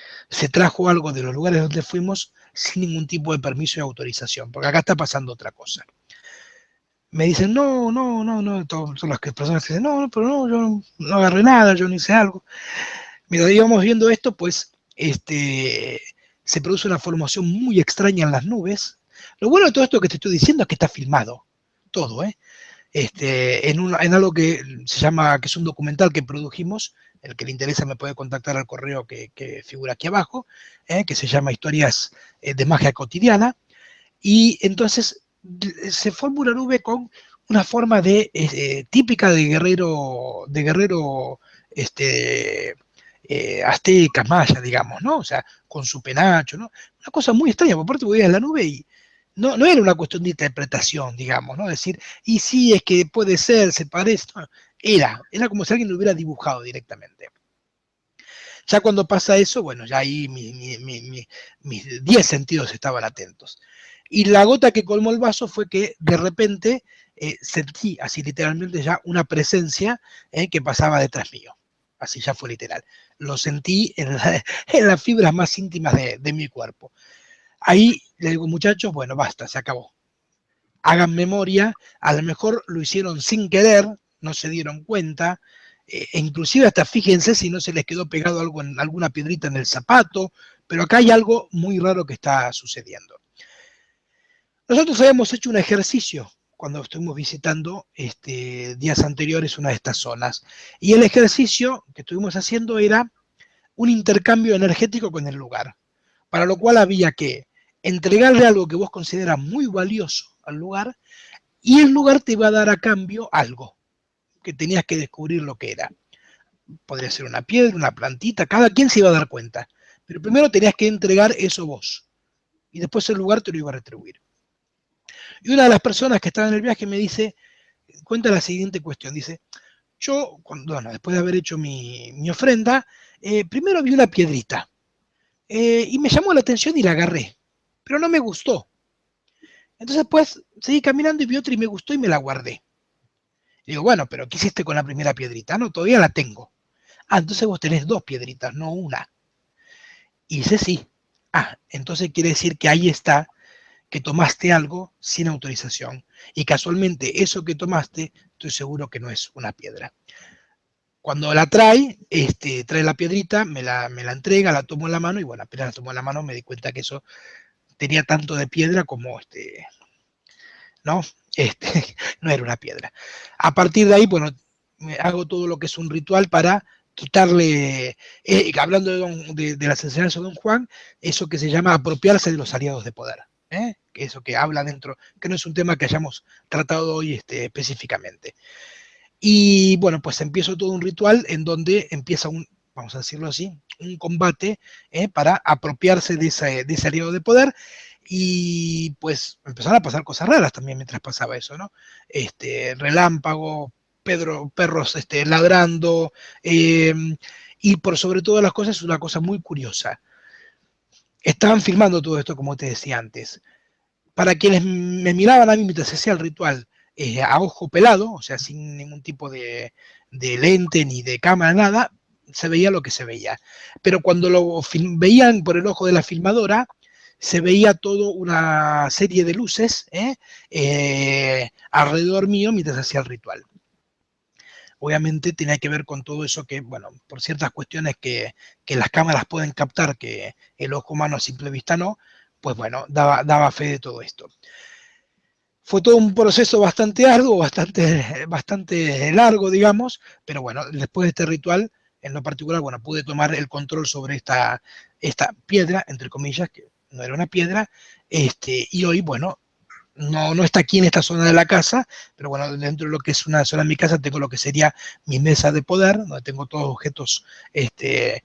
trajo algo de los lugares donde fuimos sin ningún tipo de permiso y autorización, porque acá está pasando otra cosa. Me dicen, no, todas las personas que dicen, no, pero no, yo no agarré nada, yo no hice algo. Mientras íbamos viendo esto, pues se produce una formación muy extraña en las nubes. Lo bueno de todo esto que te estoy diciendo es que está filmado, todo, en algo que se llama, que es un documental que produjimos. El que le interesa me puede contactar al correo que figura aquí abajo, que se llama Historias de Magia Cotidiana. Y entonces se forma una nube con una forma típica de guerrero azteca, maya, digamos, ¿no? O sea, con su penacho, ¿no? Una cosa muy extraña, por parte voy a la nube y no era una cuestión de interpretación, digamos, ¿no? Decir, y sí, es que puede ser, se parece, no, era como si alguien lo hubiera dibujado directamente. Ya cuando pasa eso, bueno, ya ahí mis 10 sentidos estaban atentos. Y la gota que colmó el vaso fue que de repente sentí así literalmente ya una presencia que pasaba detrás mío. Así ya fue literal. Lo sentí en las fibras más íntimas de mi cuerpo. Ahí le digo, muchachos, bueno, basta, se acabó. Hagan memoria, a lo mejor lo hicieron sin querer, no se dieron cuenta, e inclusive hasta fíjense si no se les quedó pegado algo en alguna piedrita en el zapato, pero acá hay algo muy raro que está sucediendo. Nosotros habíamos hecho un ejercicio cuando estuvimos visitando días anteriores una de estas zonas, y el ejercicio que estuvimos haciendo era un intercambio energético con el lugar, para lo cual había que entregarle algo que vos consideras muy valioso al lugar, y el lugar te iba a dar a cambio algo, que tenías que descubrir lo que era. Podría ser una piedra, una plantita, cada quien se iba a dar cuenta. Pero primero tenías que entregar eso vos, y después el lugar te lo iba a retribuir. Y una de las personas que estaba en el viaje me dice, cuenta la siguiente cuestión, dice, yo, bueno, después de haber hecho mi ofrenda, primero vi una piedrita, y me llamó la atención y la agarré, pero no me gustó. Entonces pues seguí caminando y vi otra y me gustó y me la guardé. Y digo, bueno, pero ¿qué hiciste con la primera piedrita? No, todavía la tengo. Ah, entonces vos tenés dos piedritas, no una. Y dice, sí. Ah, entonces quiere decir que ahí está, que tomaste algo sin autorización. Y casualmente eso que tomaste, estoy seguro que no es una piedra. Cuando la trae, trae la piedrita, me la entrega, la tomo en la mano y bueno, apenas la tomo en la mano me di cuenta que eso tenía tanto de piedra como ¿no? No era una piedra. A partir de ahí, bueno, hago todo lo que es un ritual para quitarle, hablando de las enseñanzas de Don Juan, eso que se llama apropiarse de los aliados de poder. Eso que habla dentro, que no es un tema que hayamos tratado hoy específicamente. Y bueno, pues empiezo todo un ritual en donde empieza vamos a decirlo así, un combate para apropiarse de ese aliado de poder. Y pues empezaron a pasar cosas raras también mientras pasaba eso, ¿no? Relámpago, perros ladrando, y por sobre todas las cosas, una cosa muy curiosa. Estaban filmando todo esto, como te decía antes. Para quienes me miraban a mí mientras hacía el ritual, a ojo pelado, o sea, sin ningún tipo de lente ni de cámara, nada, se veía lo que se veía. Pero cuando lo veían por el ojo de la filmadora, se veía toda una serie de luces alrededor mío mientras hacía el ritual. Obviamente tenía que ver con todo eso que, bueno, por ciertas cuestiones que las cámaras pueden captar, que el ojo humano a simple vista no, pues bueno, daba fe de todo esto. Fue todo un proceso bastante arduo, bastante largo, digamos, pero bueno, después de este ritual, en lo particular, bueno, pude tomar el control sobre esta piedra, entre comillas, que no era una piedra, y hoy, bueno, no está aquí en esta zona de la casa, pero bueno, dentro de lo que es una zona de mi casa tengo lo que sería mi mesa de poder, donde tengo todos los objetos que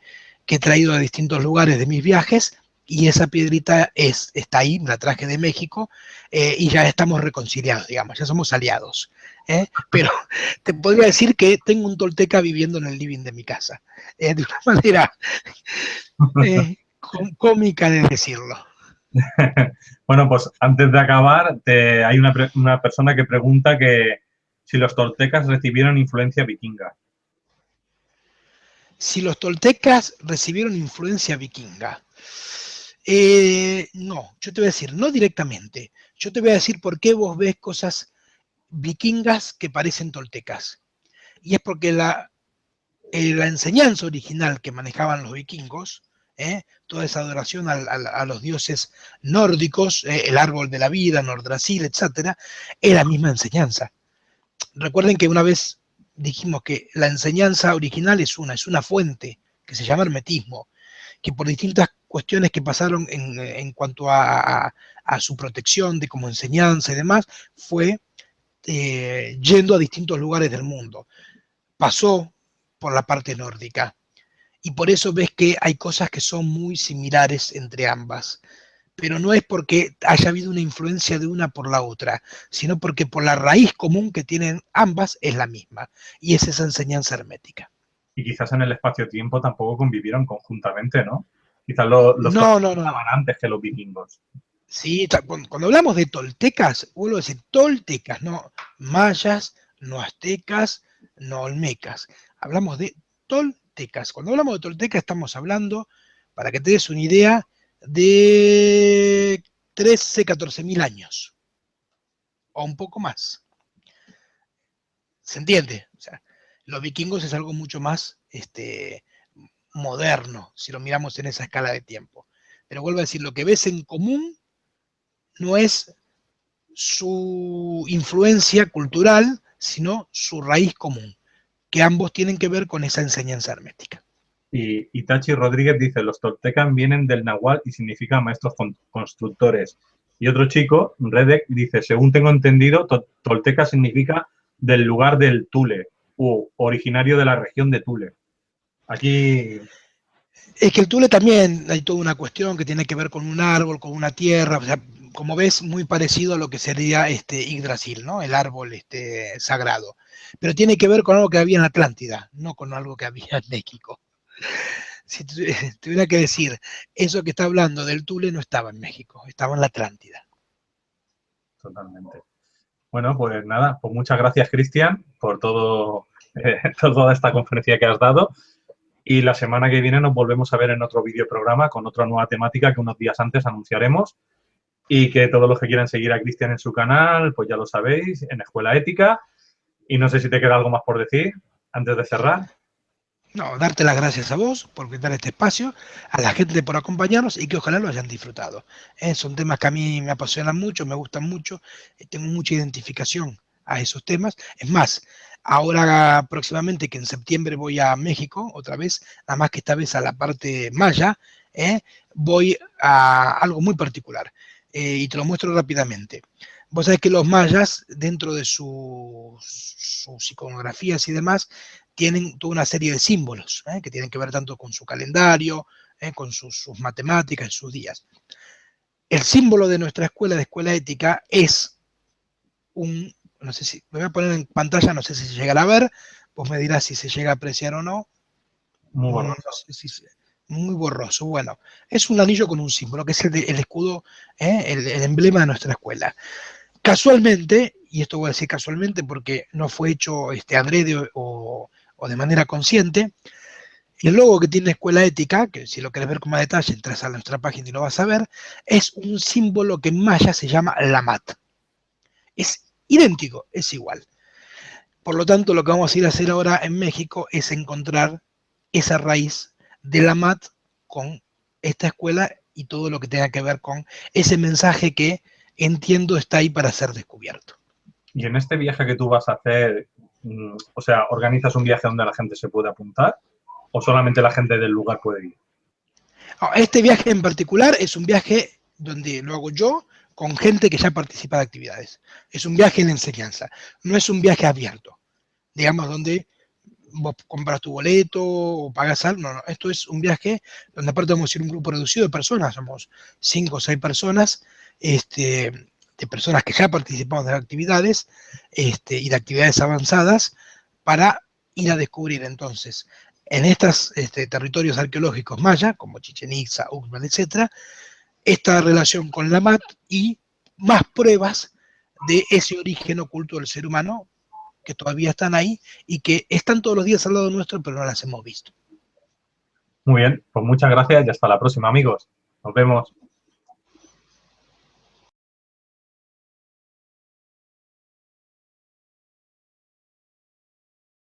he traído de distintos lugares de mis viajes, y esa piedrita está ahí, me la traje de México, y ya estamos reconciliados, digamos, ya somos aliados. Pero te podría decir que tengo un tolteca viviendo en el living de mi casa, de una manera cómica de decirlo. Bueno, pues antes de acabar, hay una persona que pregunta que si los toltecas recibieron influencia vikinga. Si los toltecas recibieron influencia vikinga. No, yo te voy a decir, no directamente. Yo te voy a decir por qué vos ves cosas vikingas que parecen toltecas. Y es porque la enseñanza original que manejaban los vikingos, toda esa adoración a los dioses nórdicos, el árbol de la vida, Nordrasil, etc., es la misma enseñanza. Recuerden que una vez dijimos que la enseñanza original es una fuente, que se llama hermetismo, que por distintas cuestiones que pasaron en cuanto a su protección de como enseñanza y demás, fue yendo a distintos lugares del mundo. Pasó por la parte nórdica. Y por eso ves que hay cosas que son muy similares entre ambas. Pero no es porque haya habido una influencia de una por la otra, sino porque por la raíz común que tienen ambas es la misma, y es esa enseñanza hermética. Y quizás en el espacio-tiempo tampoco convivieron conjuntamente, ¿no? Quizás los toltecas estaban antes que los vikingos. Sí, cuando hablamos de toltecas, vuelvo a decir toltecas, no mayas, no aztecas, no olmecas. Hablamos de toltecas. Cuando hablamos de toltecas estamos hablando, para que te des una idea, de 13, 14 mil años. O un poco más. ¿Se entiende? O sea, los vikingos es algo mucho más moderno, si lo miramos en esa escala de tiempo. Pero vuelvo a decir, lo que ves en común no es su influencia cultural, sino su raíz común, que ambos tienen que ver con esa enseñanza hermética. Y Itachi Rodríguez dice, los toltecas vienen del náhuatl y significan maestros constructores. Y otro chico, Redek, dice, según tengo entendido, tolteca significa del lugar del Tule, u originario de la región de Tule. Aquí... Es que el Tule también hay toda una cuestión que tiene que ver con un árbol, con una tierra, o sea, como ves, muy parecido a lo que sería Yggdrasil, ¿no? El árbol sagrado. Pero tiene que ver con algo que había en Atlántida, no con algo que había en México. Si tuviera que decir, eso que está hablando del Tule no estaba en México, estaba en la Atlántida. Totalmente. Bueno, pues nada, pues muchas gracias, Cristian, por toda esta conferencia que has dado. Y la semana que viene nos volvemos a ver en otro videoprograma con otra nueva temática que unos días antes anunciaremos. Y que todos los que quieran seguir a Cristian en su canal, pues ya lo sabéis, en Escuela Ética. Y no sé si te queda algo más por decir antes de cerrar. No, darte las gracias a vos por brindar este espacio, a la gente por acompañarnos y que ojalá lo hayan disfrutado. Son temas que a mí me apasionan mucho, me gustan mucho, tengo mucha identificación a esos temas. Es más, ahora próximamente, que en septiembre voy a México otra vez, nada más que esta vez a la parte maya, voy a algo muy particular y te lo muestro rápidamente. Vos sabés que los mayas, dentro de sus iconografías y demás, tienen toda una serie de símbolos que tienen que ver tanto con su calendario, con sus matemáticas y sus días. El símbolo de nuestra escuela de Escuela Ética es no sé si, me voy a poner en pantalla, no sé si se llegará a ver, vos me dirás si se llega a apreciar o no. Muy borroso. No sé si muy borroso. Bueno, es un anillo con un símbolo, que es el escudo, el emblema de nuestra escuela. Casualmente, y esto voy a decir casualmente porque no fue hecho adrede o de manera consciente, el logo que tiene Escuela Ética, que si lo querés ver con más detalle, entras a nuestra página y lo vas a ver, es un símbolo que en maya se llama Lamat. Es idéntico, es igual. Por lo tanto, lo que vamos a ir a hacer ahora en México es encontrar esa raíz de Lamat con esta escuela y todo lo que tenga que ver con ese mensaje que entiendo está ahí para ser descubierto. Y en este viaje que tú vas a hacer, o sea, ¿organizas un viaje donde la gente se puede apuntar o solamente la gente del lugar puede ir? Este viaje en particular es un viaje donde lo hago yo con gente que ya participa de actividades. Es un viaje en enseñanza, no es un viaje abierto, digamos, donde vos compras tu boleto o pagas algo. No, no, esto es un viaje donde aparte vamos a ir un grupo reducido de personas, somos 5 o 6 personas, de personas que ya participamos de actividades y de actividades avanzadas para ir a descubrir entonces en estos territorios arqueológicos mayas, como Chichén Itzá, Uxmal, etc., esta relación con la MAT y más pruebas de ese origen oculto del ser humano que todavía están ahí y que están todos los días al lado nuestro, pero no las hemos visto. Muy bien, pues muchas gracias y hasta la próxima, amigos. Nos vemos.